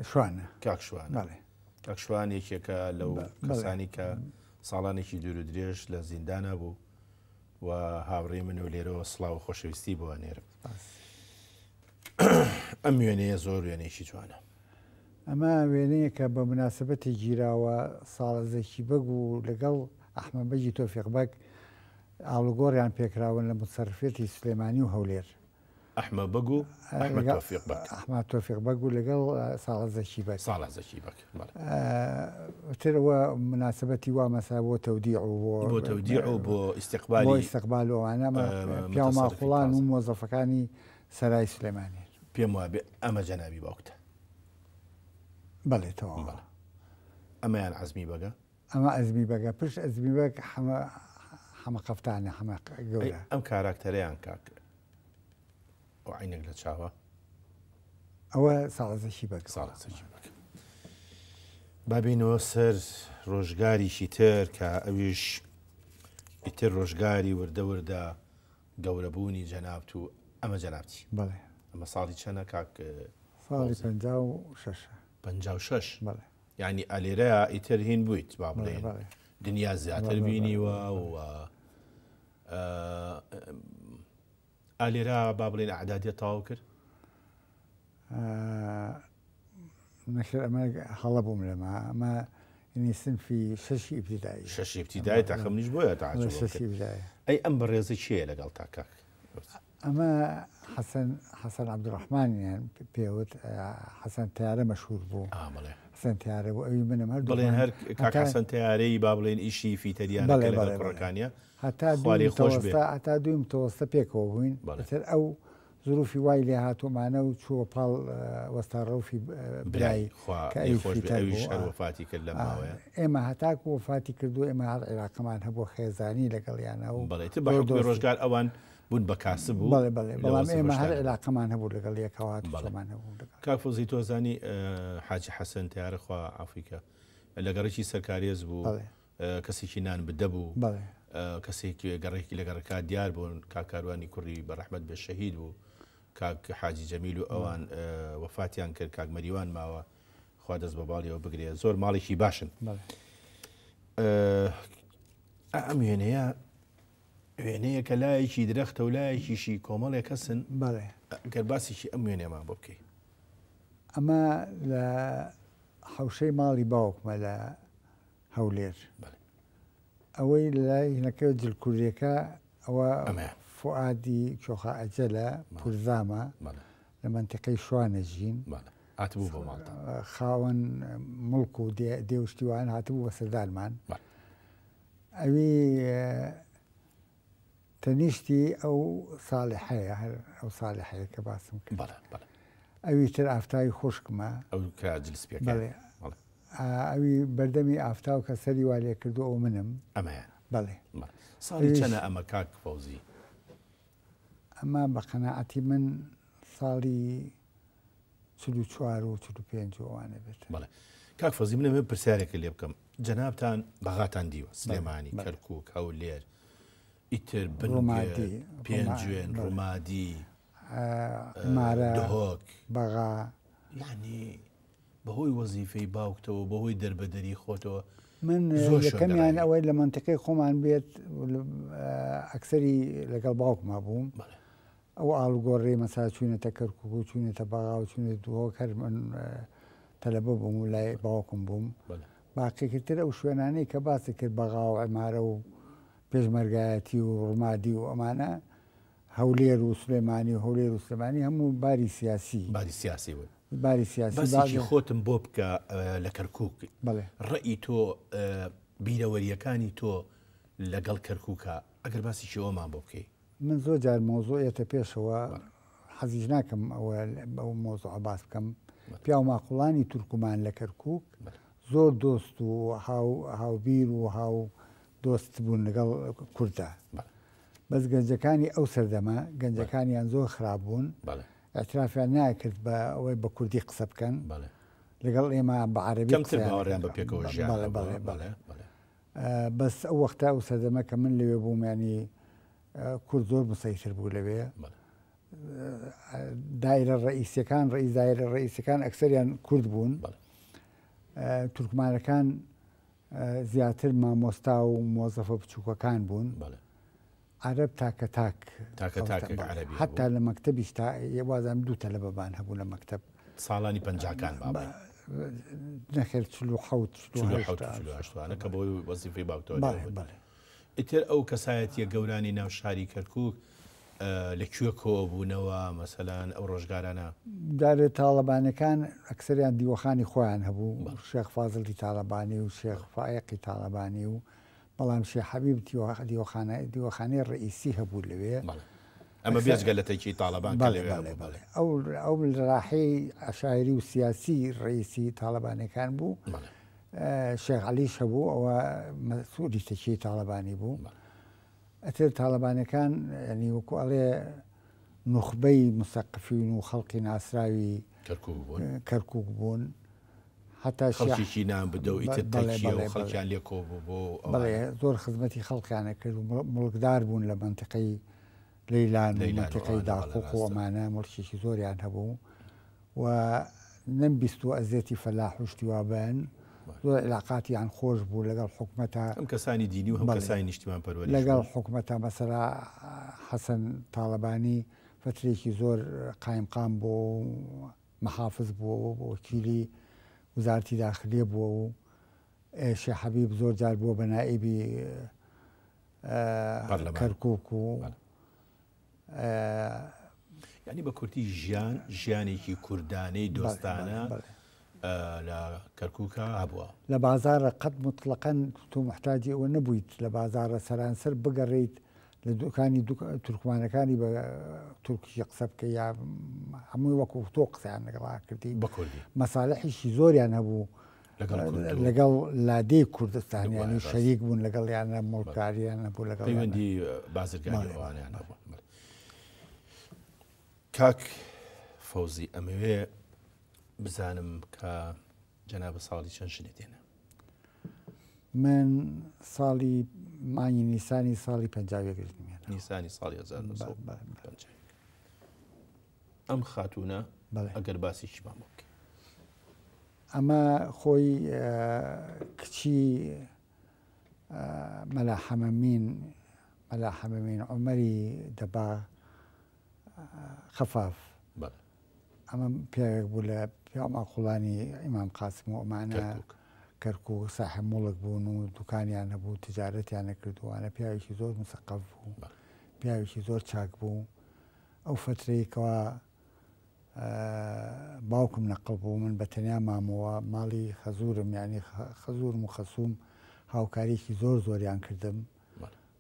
شوانە کاک شوان کاک شوان یەکێکە لەو کەسانی کە ساڵانێکی دوور و درێژ لە زیندانە بوو و هاوڕێی من و لێرەوە سڵاو و خۆشەویستی بۆ نێرم ئەم وێنەیە زۆر وێنەیەکی جوانە. ئەمە وێنەیە کە بە مناسبەتی گیراوە ساڵزێکی بەگ و لەگەڵ ئەحمەد بەگی تۆفیق بەگ ئاڵوگۆڕیان پێکراون لە متصەرفێتی سلێمانی و هەولێر. ئەحمەد بەگ و ئەحمەد تۆفیق بەگ. ئەحمەد تۆفیق بەگ و لەگەڵ ساڵزەکی بەگ. ساڵزەکی بەگ. ترەوە مناسبەتی وا مەسا بۆ تەودیع و بۆ تەودیع و بۆ ئیستیقبالی بۆ ئیستیقبال ئەوانە پیا و ماخوڵان و مۆزەفەکانی سەرای سلێمانی. پێم وابێ ئەمە جەنابی باوکتە. بەڵێ تەواو. ئەمەیان عەزمی بەگە؟ ئەمە ئەزمی بەگە پشت ئەزمی بەگ هەمە قەفتانە هەمە گەورە. ئەم کاراکتەرەیان کاک عینێک لە چاوە ئەوە ساڵزەکی بەگ. ساڵزەکی بەگ. بابینەوە سەر ڕۆژگاریشی تر کە ئەویش ئیتر ڕۆژگاری وردە وردە گەورەبوونی جەنابەت و ئەمە جەنابەتی. بەڵێ. ئەمە ساڵی چەندە کاک؟ ساڵی 56. 56. بەڵێ. یعنی ئەلێرەیە ئیتر هین بوویت با بڵێن دنیا زیاتر بینیوە و ئالێرا با بڵێن ئەعدادیە تەواو کرد؟ نەخێر ئەمە هەڵە بووم لەمە ئەمە ینی سنفی 6 ئیبتیدایی. 6 ئیبتیدایی تاخەم نیش بۆیە تاعجب. ئەی ئەم بەڕێزە چییە لەگەڵ تا کاک؟ ئەمە حەسەن عەبدوڕەحمانیان پێوت حەسەن تەیارە مەشهور بوو. بڵێ. حەسەن تەیارە بوو ئەوی منم هەردوو بڵێن هەر کاک حەسەن تەیارەی با بڵێن ئیشی فیتەریانەکە لەگەڵ کوڕەکانیە هەتا دویم تەوەستە پێکەوە بووین. تر ئەو ظروفی وای لێ هاتومانە و چووە پاڵ وەستاڕەوفی برای وەفاتی کرد لە ماوەیە. ئێمە هەتاکو وەفاتی کردو ئێمە هەر عێراقمان هەبوو خێزانی لەگەڵیانە و بەڵێت بە ڕۆژگار ئەوان بوون بە کاسب بوو. بەڵێ بەڵام ئێمە هەر عێلاقەمان هەبوو لەگەڵ یەکەوە هاتومان هەبوو. کاک فۆزی تۆزانی حاجی حەسەن تەیارە خوا عەفویکە لە گەڕێکی سەرکارێز بوو، کەسێکی نان بدە بوو، کەسێکی گەڕێکی لە گەڕەکە دیار بوون، کاکاروانی کوڕی بەڕەحمەت بێ شەهید بوو، کاک حاجی جەمیل و ئەوان وەفاتیان کرد، کاک مەریوان ماوە خوا دەست بە باڵیەوە بگرێ، زۆر ماڵێکی باشن. ئەم وێنەیە کە لایەکی درەختە و لایەکیشی کۆمەڵێک کەسن. گەر باسیشی ئەم وێنێمان بۆ بکەی. ئەمە لە حەوشەی ماڵی باوکمە لە هەولێر. ئەوەی لای هینەکە جلکوریەکە ئەوە فوعادی کۆخە ئەجەلە پورزامە لە منتیقەی شوانەژین. هاتبوو بۆ ماڵتا خاوەن مڵک و دێوشتیوان هاتبوو بە سەردارمان. ئەوی تەنیشتی ئەو ساڵحەیە هەر ئەو ساڵحەیە کە باسم کرد. ئەوی تر ئافتاوی خوشکمە ئەوی بەردەمی ئافتاو کە سەری وا لێ کردو ئەو منم. ئەمەیان بەڵێ. ساڵی چەنە ئەمە کاک فەوزی؟ ئەمە بە قەناعەتی من ساڵی 44 و 45 ئەوانە بێت. بەڵێ. کاک فەوزی منە پرسیارێکە لێ بکەم، جەنابتان بەغاتان دیوە سلێمانی، کەرکووک، هەولێر، ئیتر ڕۆمادی، پێنجوێن، ڕۆمادی، مارە، دهۆک، بەغا، یعنی بەهۆی وەزیفەی باوکتەوە بەهۆی دەربەدەری خۆتەوە من یەکەمیان ئەوەی لە منتیقەی خۆمان بێت ئەکسەری لەگەڵ باوکما بووم. ئەو ئاڵوگۆڕی مەسا چوونێتە کەرکووک و چوونێتە بەغا و چوونێت دهۆک هەر من تەلەبە بووم و لای باوکم بووم. باقیکردتر ئەو شوێنانەی کە باسی کرد بەغا و عمارە و پێشمەرگایەتی و ڕۆمادی و ئەمانە هەولێر و سلێمانی و هەولێر و سلێمانی هەموو باری سیاسی بوو. باری سیاسی خۆتم بۆ بکە لە کەرکووک. ڕەئی تۆ بیرەوەریەکانی تۆ لەگەڵ کەرکووکە ئەگەر باسیشی ئەومان بۆ بکەی. من زۆر جار مۆزۆیەتە پێشەوە حەزیش ناکەم ئەوە بەو مۆزۆ باس بکەم. پیا و ماقوڵانی تورکمان لە کەرکووک زۆر دۆست و هاوبیر و هاو دۆست بوون لەگەڵ کوردە. بەس گەنجەکانی ئەو سەردەمە گەنجەکانیان زۆر خراپبوون، ئەترافیان ناکرد بە ئەوەی بە کوردی قسە بکەن، لەگەڵ ئێمە بە عەرەبی باوەڕیان بە پێکەوە ژیان. بەس ئەو وەختە ئەو سەردەمە کە من لەوێ بووم، ینی کورد زۆر مسەیتر بوو لەوێ. دایرە ڕئیسیەکان دایرە ڕئیسەکان ئەکسەریان کورد بوون. تورکمانەکان زیاتر مامۆستا و مۆزەفە بچووکەکان بوون. عرب تاك عربي حتى لما مكتبش وازم دو طلبة هبو لما مكتب ساڵانی پەنجاکان بابێ نەخێر چلو حەوت ئەە کە بۆی وەزیفەی باوتۆ ئیتر ئەو کەسایەتیە گەورانی ناو شاری کەرکووک لەکوێ کۆبوونەوە مەسەلەن ئەو ڕۆژگارانە دارێت تاڵەبانەکان ئەکسریان دیوەخانی خۆیان هەبوو شێخ فازڵی تاالبانی و شێخ فایقی تاالبانی و بەڵام شێ حەبیب دیوەخانەی ڕئیسی هەبوو لەوێ ئەمە بێزگە لە تەکی تاالبان ئەو ڕاحی عشاعری و سیاسی ڕئیسی تاالبانەکان بوو شێخ عەلیش هەبوو ئەوە مەسئولی تەکی تاالبانی بوو ئەتر تاالبانەکان ینی وەکو ئەڵێ نخبەی مسەقفین و خەڵقی ناسراوی کەرکووک بوون حتا خەڵکیی نام بدە و خەڵکیان لێ کۆبوو بۆ زۆر خزمەتی خەڵکیانە کرد و مڵکدار بوون لە منتقەی لەیلان و منتقەی داقوق و ئەمانە مڵکێکی زۆریان هەبوو و نەمبیست و ئەزێتی فەلاح و شتیوابن زۆر علاقاتیان خۆش بوو لەگەڵ حکومەتە ئەم کەسانی دینی و هەم کەسانی نیشتیمان پەروەردی لەگەڵ حکومەتە مەسەلا حەسەن تاالبانی فترێکی زۆر قایمقام بوو مەحافظ بوو وەکیلی وزارەتی داخلیە بووە و شێخ حەبیب زۆر جار بووە بە نائیبی کەرکووک و یعنی بە کورتی ژیانێکی کوردانەی دۆستانە لە کەرکووکە هەبووە لە بازارە قەت مطلقەن تو محتاجی ئەوە نەبوویت لە بازارە سەرانسەر بگەڕیت لە دوکانی تورکمانەکانی بە تورکی قسە بکە یا هەمووی وەکو تۆ قسەیان لەگەڵا کردی بەکوردی مەساڵحیشی زۆریان هەبوو لەگەڵ لادەی کوردستانیانی شەریک بوون لەگەڵ یانە مڵکاریان هەبوو لەگەڵ پەیوەندی بازرگانیان هەبوو کاک فەوزی ئەمەوێ بزانم کە جەنابە ساڵی چەند ژنێ دێنە من ساڵی مانگی نیسانی ساڵی 50 نیسانی ساڵی 1950 ئەم خاتونە ئەگەر باسیشی بام بکە ئەمە خۆی کچی مەلا حەمەمین عومەری دەبا خەفاف ئەمە پیاوێک بوو لە پیاماقوڵانی ئیمام قاسم و ئەمانە کەرکووک ساحب مڵک بوون و دوکانیان هەبوو تجارەتیانە کردووانە پیاوێکی زۆر مسەقف بوو پیاوێکی زۆر چاک بوو ئەو فترەیەکەوە باوکم نەقڵ بوو من بە تەنیا مامەوە ماڵی خەزورم یعنی خەزورم و خەسووم هاوکاریکی زۆریان کردم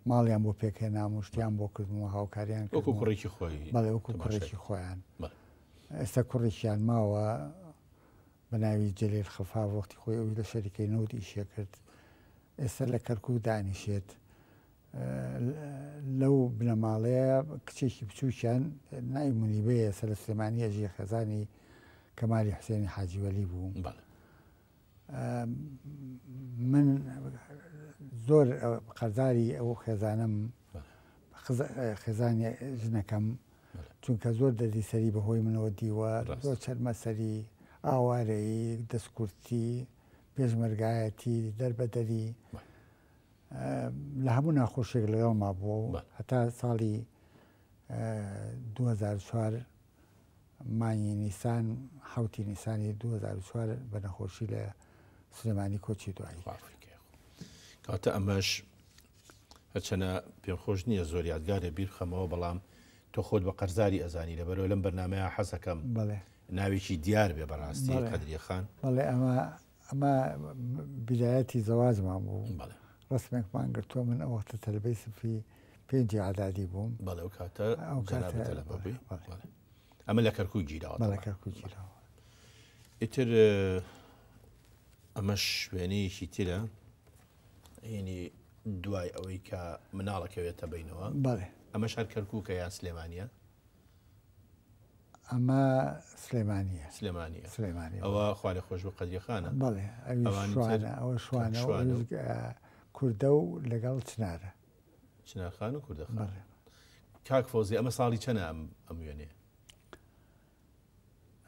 ماڵیان بۆ پێکهێنام و شتیان بۆ کردم و هاوکاریان وەکو کوڕێکی خۆی بەڵێ وەکو کوڕێکی خۆیان ئێستا کوڕێکیان ماوە بە ناوی جەلیل خەفاف وەختی خۆی ئەوی لە شەریکەی نەوت ئیشە کرد ئێستا لە کەرکووک دانیشێت لەو بنەماڵەیە کچێکی بچووکیان ناوی منیبەیە سەر سلێمانی ئەژی خێزانی کەمالی حوسێنی حاجیوەلی بوو من زۆر قەرزاری ئەو خێزانم خێزانی ژنەکەم چونکە زۆر دەردی سەری بەهۆی منەوە دیوە زۆر چەرمەسەری ئاوارەیی دەستکورتی پێشمەرگایەتی دەربەدەری لە هەموو ناخۆشێک لەگەڵ ما بووە هەتا ساڵی 2004 مانگی نیسان حوتی نیسانی 2004 بە نەخۆشی لە سلێمانی کۆچی دوایی کاتە ئەمەش هەرچەنە پێم خۆش نییە زۆر یادگارێ بیر خەمەوە بەڵام تۆ خۆت بە قەرزاری ئەزانی لەبەرەوە لەم بەرنامەیە حەزەکەم ناوێکی دیار بێ بەڕاستی قەدریە خان بەڵێ ئەمە بیدایەتی زەواجمان بوو ڕسمێکمان گرتووە من ئەو وەختە تەلەبەی سفی 5 عەدادی بووم بەڵێ ئەو کاتە ئەمە لە کەرکووک گیراوە لە کەرکووک گیراوە ئیتر ئەمەش شوێنەیەکی ترە ینی دوای ئەوەی کە مناڵەکەوێتە بینەوە ئەمە شار کەرکووکە یان سلێمانیە ئەمە سلێمانیە ئەوە خوا لێ خۆش بە قەدریە خانە بەڵێ ئەوە شوانە کوردە و لەگەڵ چنارە چنارخان و کوردەخان کاک فەوزی ئەمە ساڵی چەنە ئەم وێنێ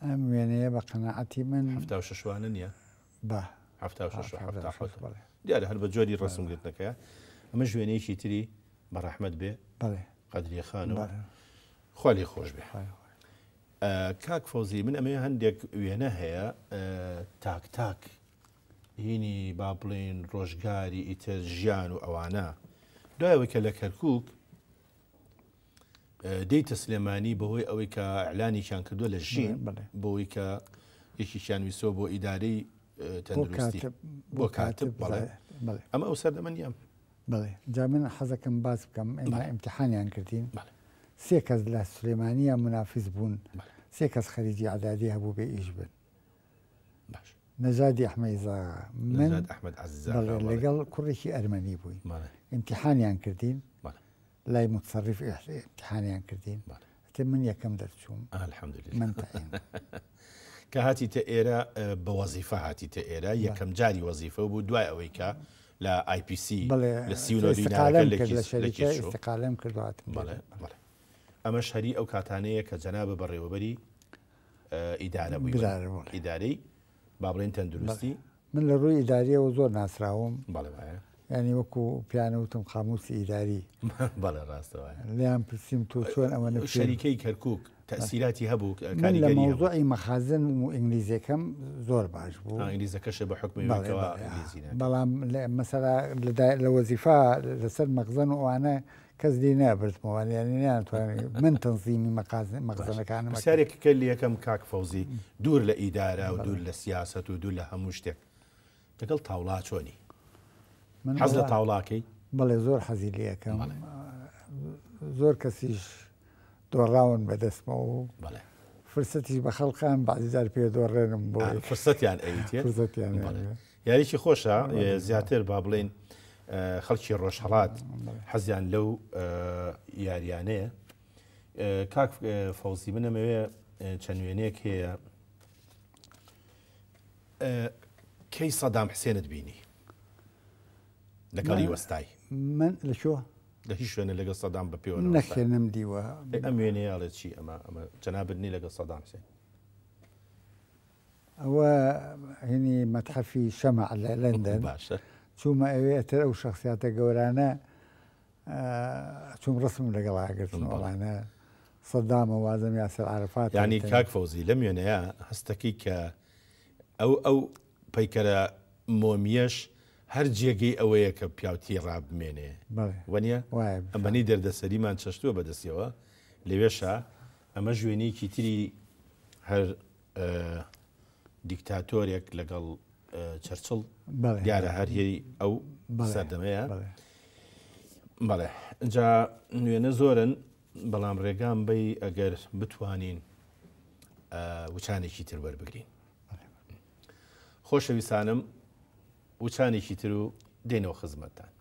ئەم وێنەیە بە قەناعەتی من 76 نییە بە 76 دیارە هەر بە جۆری ڕسمگرتنەکەیە ئەمە ژوێنەیەکی تری بەڕەحمەت بێ بەڵێ قەدری خانەوە خوا لێ خۆش بێ. کاک فەوزی من ئەمێ هەندێک وێنە هەیە تاک تاک هینی با بڵێن ڕۆژگاری ئیتر ژیان و ئەوانە دوایەوەی کە لە کەرکووک دەیتە سلێمانی بەهۆی ئەوەی کە ئەعلانیشان کردووە لە ژین بۆی کە یەکیشیان ویسۆ بۆ ئیدارەی تەندروستی بۆ کاتب بەڵێ ئەمە ئەو سەردەمەنیام بڵێ جا من حەزەکەم باز بکەم ئێمە ئیمتیحانیان کردین سێ کەس لە سلێمانیە منافیز بوون سێ کەس خەریجی عەدادی هەبوو بێ ئیش بن نەژادی ئەحمەدی من لەگەڵ کوڕێکی ئەرمەنی بووی ئیمتیحانیان کردین لای متصرف ئیمتیحانیان کردین من یەکەم دەرچووم من کە هاتیتە ئێرە بە وەزیفە هاتیتە ئێرە یەکەم جاری وەزیفە بوو دوای ئەوەی کە لە IPC لە استقالەم کردوات ئەمە شەری ئەو کاتانەیە کە جەنابە بەڕێوەبەری ئیدارە بووی ئیدارەی با بڵێن تەندروستی من لە ڕووی ئیداریەوە زۆر ناسراوم ینی وەکو پیانەوتم قاموسی ئیداری بەڵێ ڕاستەوە لیان پرسییم تۆ چۆن ئەوەنە شەریکەی کەرکووک تەسیراتی هەبوو لە مەوزوعی مەخازن و ئینگلیزیەکەم زۆر باش بوو ئینگلیزەکەشە بە حکمی بەڵام مەسەلا لە وەزیفا لەسەر مەخزن و ئەوانە کەس دی نابرتمەوە یعنی ناتوانێت من تەنزیمی مەخزنەکانم سارێک کە یەکەم کاک فەوزی دوور لە ئیدارە و دوور لە سیاست و دوور لە هەموو شتێک لەگەڵ تاوڵا چۆنی حەز لە تاوڵاکەی بەڵێ زۆر حەزی لێ یەکەم زۆر کەسیش دۆڕاون بەدەستمەوە و فرسەتیش بە خەڵقان بەعزیزار پێ دۆڕێنم بۆ فرسەتیان ئەیتێ یاریکی خۆشە زیاتر با بڵێن خەڵکی ڕۆژهەڵات حەزیان لەو یاریانەیە. کاک فەوزی منەمەوێ چەند وێنەیەک هەیە کەی سەدام حسێنت بینی لەگەڵی وەستای من لە شۆ لە هیچ شوێنە لەگەڵ سەدام بە پێوە نەخێنم دیوە ئەم وێنەیە ئاڵێت چی ئەمە جەنابنی لەگەڵ سەدام حسێن ئەوە هینی مەتحەفی شەمع لە لەندەن باشە چوومە ئەوێتر ئەو شخصیاتە گەورانە چوم ڕسم لەگەڵ ئاگرتنەوەڵانە سەدامە وازم یاسر عەرەفات ینی کاک فەوزی لەم وێنەیە هەستەکەی کە ئەو پەیکەرە مۆمیەش هەر جێگەی ئەوەیە کە پیاوتی ڕابمێنێ وەنیە ئەمەنی دەردەسەریمان چەشتووە بەدەستیەوە لەوێشە ئەمە ژوێنەیەکی تری هەر دیکتاتۆرێک لەگەڵ چەرچڵ دیارە هەریەی ئەو سەردەمەیە بەڵێ اینجا نوێنە زۆرن بەڵام ڕێگام بەی ئەگەر بتوانین وچانێکی تر وەربگرین خۆشەویستانم وچانێکی تر و دێنەوە خزمەتتان.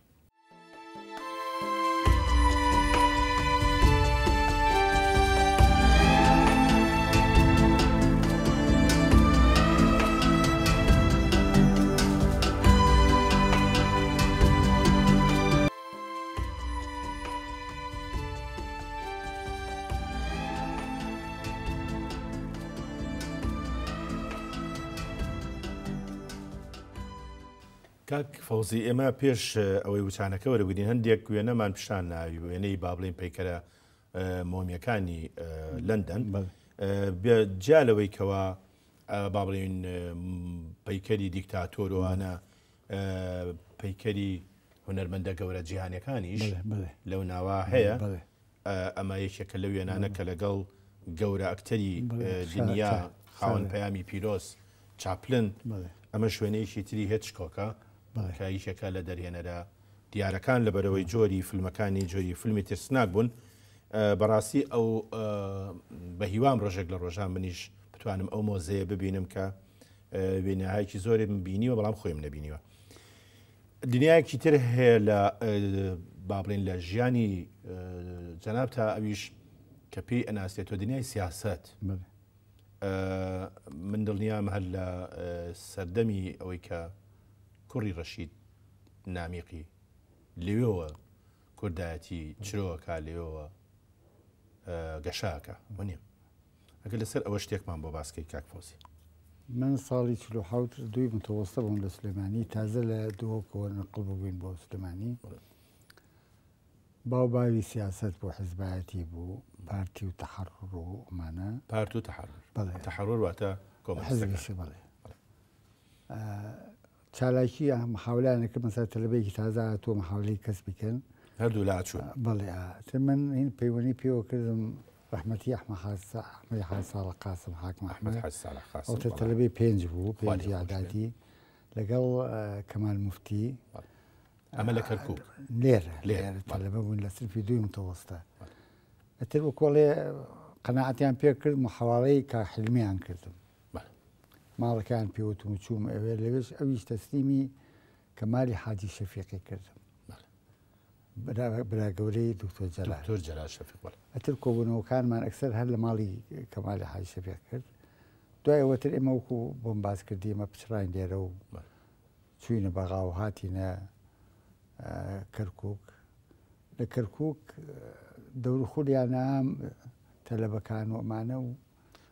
کاک فەوزی ئێمە پێش ئەوەی وچانەکە وەرەگرین هەندێک وێنەمان پیشان ناوی وێنەی با بڵێن پەیکەرە مۆمیەکانی لەندەن جیا لەوەی کەوە با بڵێن پەیکەری دیکتاتۆرۆوانە پەیکەری هونەرمەندە گەورە جیهانیەکانیش لەو ناوە هەیە ئەمە یەکێکە لە وێنانە کە لەگەڵ گەورە ئەکتەری دنیا خاوەن پەیامی پیرۆز چاپلن ئەمە شوێنەیەکی تری هێچکۆکە کە یەکێکە لە دەرهێنەرە دیارەکان لەبەرەوەی جۆری فیلمەکانی جۆری فیلمی ترسناک بوون. بەڕاستی ئەو بە هیوام ڕۆژێک لە ڕۆژان منیش بتوانم ئەو مۆزەیە ببینم کە وێنەهایەکی زۆرم بینیوە بەڵام خۆیم نەبینیوە. دنیایەکی تر هەیە لە با بڵێن لە ژیانی جەناب تا ئەویش کە پێی ئەناسێتەوە دنیای سیاست. من دڵنیام هەر لە سەردەمی ئەوەی کە کوڕی ڕەشید نامیقی لەوێەوە کوردایەتی چرۆوەکە لێەوە گەشاکە وەنیە ئەگەر لەسەر ئەوە شتێکمان بۆ باسکەی کاک فەوزی. من ساڵی 1970 متوەسە بووم لە سلێمانی تازە لە دۆکەوە نەقڵ بووین بۆ سلێمانی باوی سیاست بۆ حزبایەتی بوو پارتی و تەحەڕڕ و ئەمانە پارت و تەحەڕڕ بەڵێ تەحەڕڕ واتە حزبیشی بڵێ چالاکی محاولانەکە مەسا تەلەبەیەکی تازە تۆ محاولەی کەس بکەن هەردوو لا چوون بەڵێ تر من هین پەیوەنی پێوە کردم ڕەحمەتی ئەحمەد ساڵح قاسم حاکم ئەحمەد ئەوتە تەلەبەی 5 بوو 5 عاداتی لەگەڵ کەمال موفتی ئەمە لە کەرکووک لێرە تەلەبە بوون لە سنفی دوی متەوەستە ئەتر بۆ کۆڵێ قەناعەتیان پێ کرد محاوەڵەی کاحلمیان کردم ماڵەکان پێوتم و چووم ئەوێ لەوێش ئەویش تەسلیمی کەمالی حاجی شەفیقی کردم برا گەورەی دکتۆر جەلال شەفیق ئەتر کۆبوونەوەکانمان ئەکسەر هەر لە ماڵی کەمالی حاجی شەفیق کرد دوای ئەوەتر ئێمە وەکو بۆم باز کردی ئێمە پچڕین لێرە و چوینە بەغا و هاتینە کەرکووک لە کەرکووک دەور خولیانام تەلەبەکان و ئەمانە و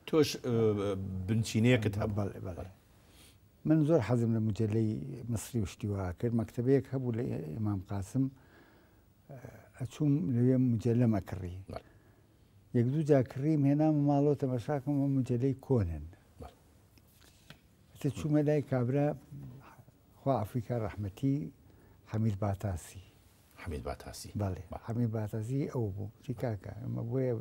تۆش بنچینەیەکت بەڵێ من زۆر حەزم لە مجللەی مصری و شتیوا کرد مەکتەبەیەک هەبوو لە ئیمام قاسم ئەچووم لەوێ مجللە مەکڕی یەک دوو جا کڕیم هێنام ماڵەوە تەماشاکەم ئەمە مجللەی کۆنن ئەتە چوومە لای کابرا خوا ئەفریکا ڕەحمەتی حەمید باتاسی بەڵێ حەمید باتاسی ئەو بوو چی کاکە ئەمە بۆیە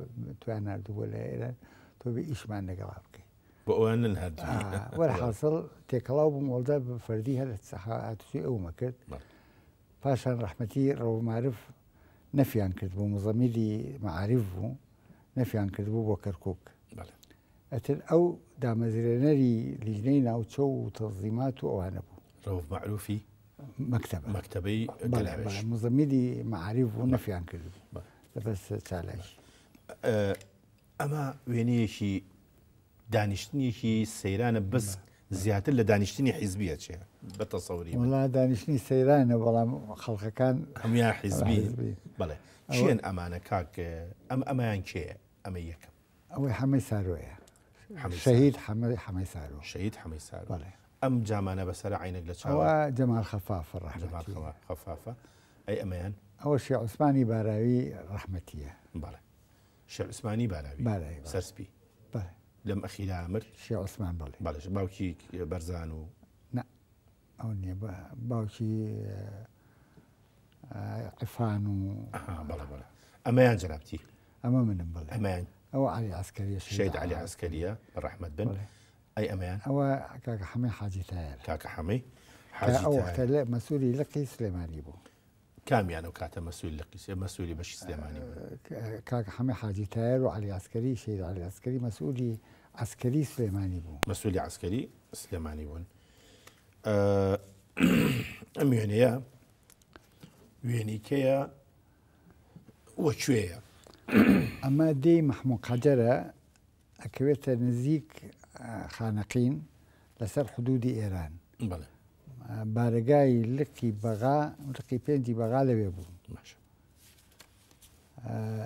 تویان نردووە لە ئێرە تۆ بێ ئیشمان لەگەڵا بکەیت بۆ ئەوان هەردوو وەرحاصڵ تێکەڵاو بووم وەڵدا بە فەردی هەر هاتوچی ئەومە کرد پاشان ڕەحمەتی ڕەومعارف نەفیان کرد بوو مزەمیلی مەعارف بوو نەفیان کرد بوو بۆ کەرکووک ئەتر ئەو دامەزرێنەری لیژنەی ناوچە و تەنزیمات و ئەوانە بوو ڕەوف مەعروفی مەکتەبەی مزەمیلی مەعارف بوو نەفیان کرد لەبەر چالاکی ئەمە وێنەیەکی دانیشتنیەکی سەیرانە بەس زیاتر لە دانیشتنی حیزبیە چێ بە تەسەوری وڵا دانیشتنی سەیرانە بەڵام خەڵکەکان هەمویان حیزبی بڵێ چیان ئەمانە کاک ئەمەیان کێیە ئەمە یەکەم ئەوەی حەمەی سارۆیە شەهید حەمەی سارۆ شەهید حەمەی سارۆ ئەم جامانە بەسەر عینەک لە چاوە جەمال خەفافە ڕەحمەتی خەفافە ئەی ئەمەیان ئەوە شێخ عوسمانی باراوی ڕەحمەتیە بەڵێ شێخ عوسمانی باراوی سەرسپی لەم ئەخیرا ئەمر شێخ عوسمان بڵێ بەڵێ باوکی بەرزان و ئەو نییە باوکی عفان و بەڵێ ئەمەیان جەنابەتی ئەمە منم بڵێ ئەمەیان ئەوە عەلی عەسکەریە شەید عەلی عەسکەریە بەڕەحمەت بن ئەی ئەمەیان ئەوە کاکە حەمەی حاجی تایەر کاکە حەمەی ئەو وەختە مەسوولی لقی سلێمانی بوو کامیان و کاتە مەسوول لە قیسێ مەسوولی بەشی سلێمانی کاکە حەمەی حاجی تایەر و عەلی عەسکەری شەید عەلی عەسکەری مەسوولی عسکەری سلێمانی بوو مەسوولی عسکەری سلێمانی بوون ئەم وێنەیە وێنیکەیە وەکوێیە ئەمە دەی مەحموود قەجەرە ئەکەوێتە نزیک خانەقین لەسەر حدودی ئێران بەڵێ بارگای لقی بەغا لقی پێنجی بەغا لەوێ بوو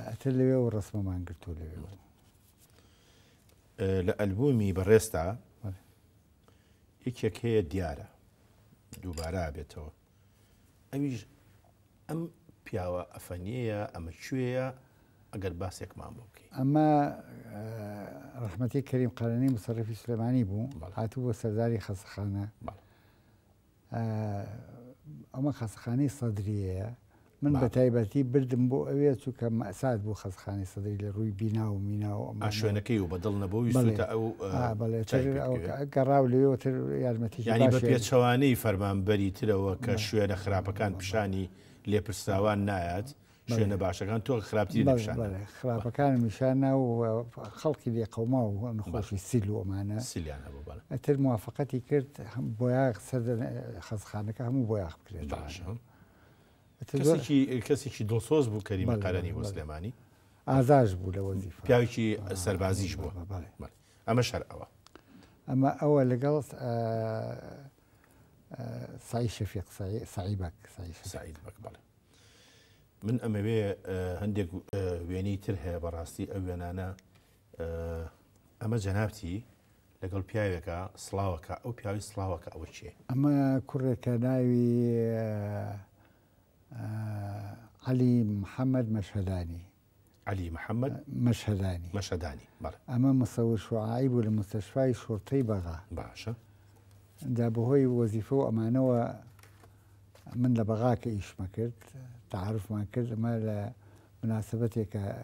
ئەتر لەوێ و ڕسمەمان گرتو لەوێ بوو لە ئەلبومی بەڕێستا یەکێک هەیە دیارە دووبارە بێتەوە ئەویش ئەم پیاوە ئەفەنیەیە ئەمە کوێیە ئەگەر باسێکمان بۆ بکەین ئەمە ڕەحمەتی کەریم قەرەنی مصەرفی سلێمانی بوو هاتوو بۆ سەرداری خەسەخانە ئەمە خەسەخانەی سەدریەیە من بە تایبەتی بردم بۆ ئەوێ چووکە مەسات بوو خەسەخانەی سەدری لە ڕووی بینا و مینا و شوێنەکەی و بەدڵ نەبوو ویستە ئەو گەڕاو لەوێتر یارمەتی ینی بە پێچەوانەی فەرمانبەری ترەوە کە شوێنە خراپەکان پیشانی لێپرساوان نایەت شوێنە باشەکان تۆ خراپتی خراپەکان میشانە و خەڵکی لێ قەوما و نەخۆشی سیل و ئەمانە سیلیان هەبوو بەڵێ ئەتر موافقەتی کرد بۆیە سەر خەسەخانەکە هەموو بۆیاغ بکرێت کەسێکی دڵسۆز بوو کەریمە قەرەنی بۆ سلێمانی ئازاژ بوو لە وەزیفە پیاوێکی سەربازیش بووە ئەمە شەر ئەوە ئەمە ئەوە لەگەڵ سعید شەفیق سعیبەک سعید بەک بەڵێ من ئەمەوێ هەندێک وێنەی تر هەیە بەڕاستی ئەو وێنانە ئەمە جەنابتی لەگەڵ پیاوێکە سڵاوەکە ئەو پیاوی سڵاوەکە ئەوە چیە؟ ئەمە کوڕێکە ناوی علي محمد مشهداني. علي محمد مشهداني بله. أما مصور شعاعي لمستشفى شرطي بغا باشا دابهوي وظيفه أمانة من لبغاك إيش ما كرت تعرف ما كرت ما لمناسبتك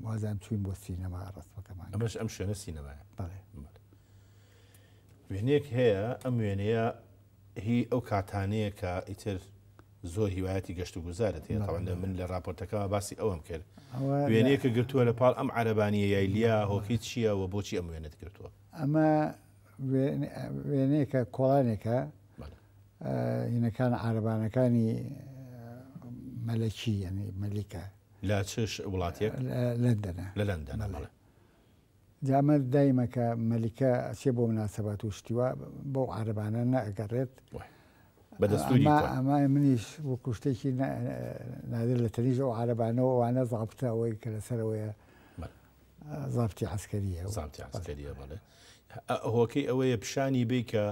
وازم تشوين بو السينما رسمه كمان باش أمشي أنا السينما بله وهناك هي وێنەیە هی ئەو کاتانەیە کە ئیتر زۆر هیوایەتی گەشت و گوزارت هەیە طبعا من لە راپۆرتەکەمە باسی ئەوم کرد وێنەیەکە گرتووە لە پاڵ ئەم عەرەبانیە یایلیا هۆکی چییە و بۆچی ئەم وێنەت گرتووە ئەمە وێنەیەکە کۆڵانێکە هینەکان عەرەبانەکانی مەلەکی یعنی مەلیکە لا چش وڵاتێک لە لەندەنە بەڵێ جامە دایمەکە مەلیکە ئەچێ بۆ مناسەبات و شتیوە بۆ عەرەبانە نەئەگەڕێت ئەمە منیش وەکو شتێکی نادر لە تەنیژ ئەو عەرەبانەوە ئەوانە زابتە ئەوەی کە لەسەرەوەیە زابتی عەسکەریە بەڵێ هۆکەی ئەوەیە پیشانی بێ کە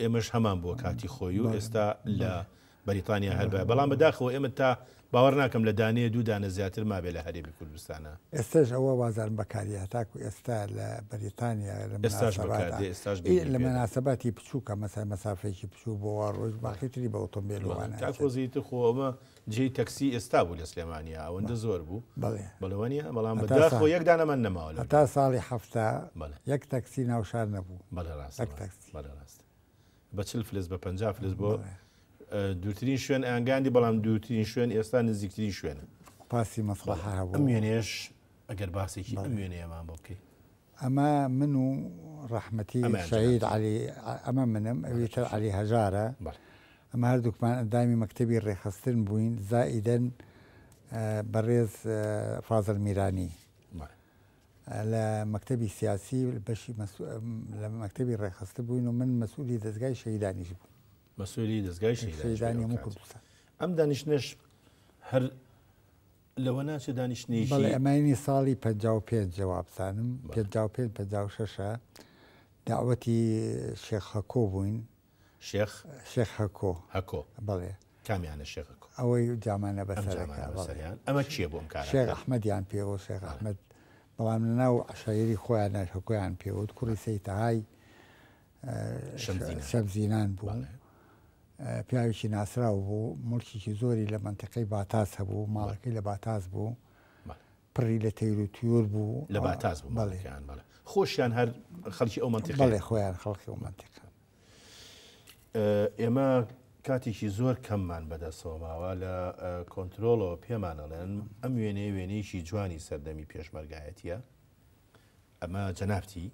ئێمەش هەمان بۆ کاتی خۆی و ئێستا لە بەریتانیا هەربە بەڵام بەداخەوە ئێمە تا باوەڕ ناکەم لە دانەیە دوو دانە زیاتر مابێ لە هەرێمی کوردستانە ئێستاش ئەوە وازارن بەکاریە تاکو ئێستا لە بەریتانیا لە مناسەباتی بچووکە مەسای مەسافەیەکی بچوو بۆەوە ڕۆژ باقیتری بە ئۆتۆمبیلوانە تاکۆزیتر خۆمە جێی تەکسی ئێستا بوو لە سلێمانیا ئەوەندە زۆر بوو بەڵێوانە بەڵام بەداخۆ یەک دانەمان نەماوە تا ساڵی هەفتە یەک تەکسی ناوشار نەبوو بەڵێ بە 40 فلس بە 50 فلس بۆ دووترین شوێن ئەنگاندی بەڵام دووترین شوێن ئێستا نزیکترین شوێنە پاسی مەسڵەحە هەبوو ئەم وێنەیەش ئەگەر باسێکی ئەم وێنەیەمان بۆ بکەی ئەمە من و ڕەحمەتی شەهید عەلی ئەمە منم ئەویتر عەلی هەژارە ئەمە هەردووکمان ئەندامی مەکتەبی ڕێخستن بووین زائیدەن بەڕێز فازڵ میرانی لە مەکتەبی سیاسی بەشی لە مەکتەبی ڕێخستە بووین و من مەسئولی دەستگای شەهیدانیش بوو مەسئولی دەستگای شەهیدانی هەموو کوردستان ئەم دانیشتنەش هەر لەوە ناچێ دانیشتنی بەڵێ ئەمانی ساڵی 55 جوابزانم 56 داوەتی شێخ هەکۆ بووین شێخ هەکۆ بەڵێ کامیانە شێخ هەکۆ ئەوەی جامانە بەسەرەکە ئەمە چییە بۆم کار شێخ ئەحمەدیان پێوە شێخ ئەحمەد بەڵام لە ناو عەشایری خۆیان هەکۆیان پێوت کوڕی سەیتەهای شەمزینان بوو پیاوێکی ناسرااو بوو مڵکیی زۆری لە منتەقەی باتاز هەبوو ماڵەکەی لە باتاز بوو پڕی لە تەیر و تیور بوو لە باتاز بوو بەڵێیان بەڵێ خۆشیان هەر خەڵکی ئەو منتیق بەڵێ خۆیان خەڵکی ئەو منتیق ئێمە کاتێکی زۆر کەممان بەدەستەوە ماوە لە کۆنتترۆلەوە پێمانەڵێن ئەم وێنەیەکی جوانی سەردەمی پێشمەرگایەتیە ئەمە جەنابتی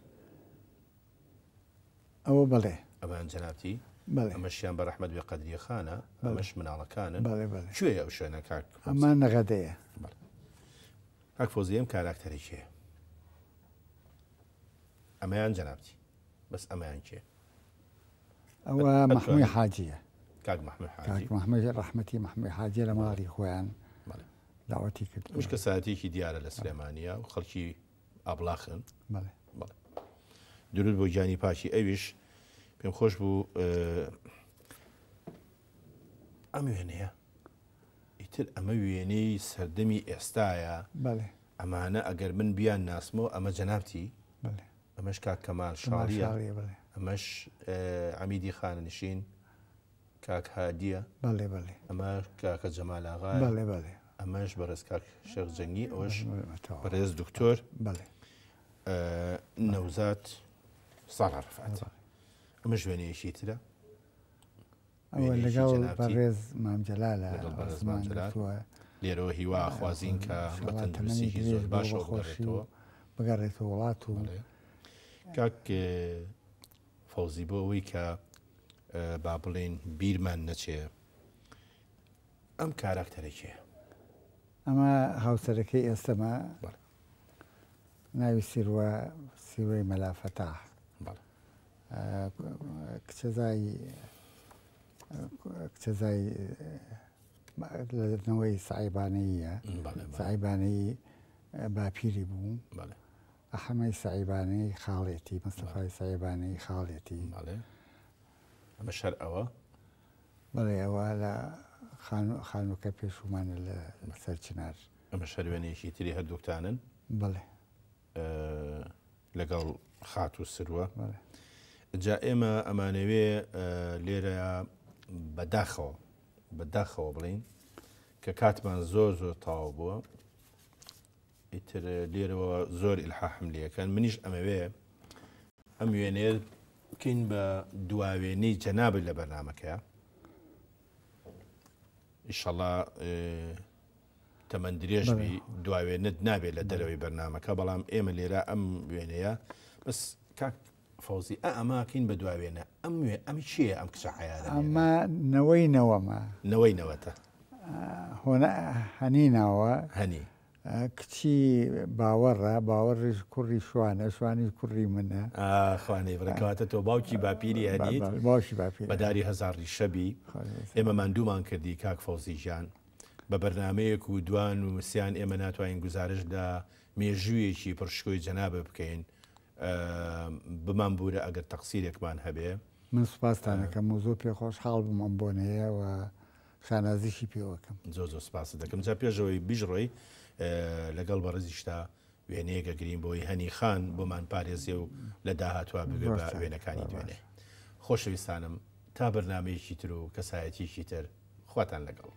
ئەوە بڵێ ئەمان جەنابتی ئەمەشیان بە ڕەحمەد بێ قەدریە خانە ئەمەش مناڵەکانن کوێ ئەو شوێنە کاک ئەمان نەغەدەیە کاک فۆزی ئەم کاراکتەرێکێ ئەمەیان جەنابتی بەس ئەمەیان کێ ئەوە مەحمووی حاجیە کاک محمەد ڕەحمەتی مەحمووی حاجیە لە ماڵی خۆیان داوەتی کرد مشکە ساعتێکی دیارە لە سلێمانیا و خەڵکی ئابلاخن درود بۆ گیانی پاکی ئەویش پێم خۆش بوو ئەم وێنەیە ئیتر ئەمە وێنەی سەردەمی ئێستاە ئەمانە ئەگەر من بیان ناسمەوە ئەمە جەنابتی ئەمەش کاک کەمال شاڕیە ئەمەش عەمیدی خانەنشین کاک هادیە ئەمە کاکە جەمال ئاغا ئەمەش بەڕێز کاک شێخ جەنگی ئەوەش بەڕێز دکتۆر نەوزات ساڵح ڕەفعەت ئەمە ژوێنەیەکی ترە ئەوە لەگەڵ بەڕێز مامجەلالە لێرەوە هیوا خوازین کە بە تەندروستیی زۆر باشەوە بگەڕێتەوە وڵات و کاک فەوزی بۆ ئەوەی کە با بڵێن بیرمان نەچێ ئەم کاراکتەرێکێ ئەمە هاوسەرەکەی ئێستەمە ناوی سیروەی مەلا فەتاح کچەزای لەنەوەی سعیبانەیە سعیبانەی باپیری بوو ئەحەمەی سعیبانەی خاڵێتی مەستەفای سعیبانەی خاڵێتی ئەمە شەر ئەوە بەڵێ ئەوە لە خانووکە پێشومانە لە سەرچنار. ئەمە شەروێنێکی تری هەردووکتانن بڵێ لەگەڵ خات و سروە. جا ئێمە ئەمانەوێ لێرە بەداخەوە بڵین کە کاتمان زۆر تاوا بووە، ئیتر لێرەوە زۆر ئیلحاحم لەکەن. منیش ئەمەوێ ئەم وێنێر بکەین بە دواوێنەی جەنابێت لە بەرنامەکەیە. ئیشەڵا تەمەەن درێژبی دواوێنت نابێت لە دەرەوەی بەرنامەکە، بەڵام ئێمە لێرە ئەم وێنەیە بەس کاک فەوزی ئەماکەین بە دواوێنە. ئەم چییە ئەم کچە حیارە؟ ئەمە نەوەی نەوەمە، نەوەی نەوەتە هەنی ناوە هەنی کچی باوەڕە، باوەڕیش کوڕی شوانە، شوانی کوڕی منە. خوانێ بڕکاتە تۆ باوکی باپیری هەنیت، باوکی باپیری بەداری هەزاری شەبی. ئێمە ماندوومان کردی کاک فەوزی ژیان بە بەرنمەیەک و دوان و مسیان ئێمە ناتوانین گزارش لە مێژوویەکی پڕشکۆی جەنابە بکەین. بمان بوورە ئەگەر تەقسیرێکمان هەبێ. من سوپاسانەکەم و زۆر پێخۆش حاڵ بمان بۆنەیە و شانازیشی پێوەکەم. زۆر سپاس دەکەم. جا پێشەوەی بیژڕۆی لەگەڵ بەڕێزیشتا وێنەیەکە گرین بۆی هەنی خان بۆمان پارێزێ و لە داهاتوە ببێ بە وێنەکانی دوێنێ. خۆشەویستانم تا بەرنامەیەکی تر و کەسایەتیشی تر خواتان لەگەڵ.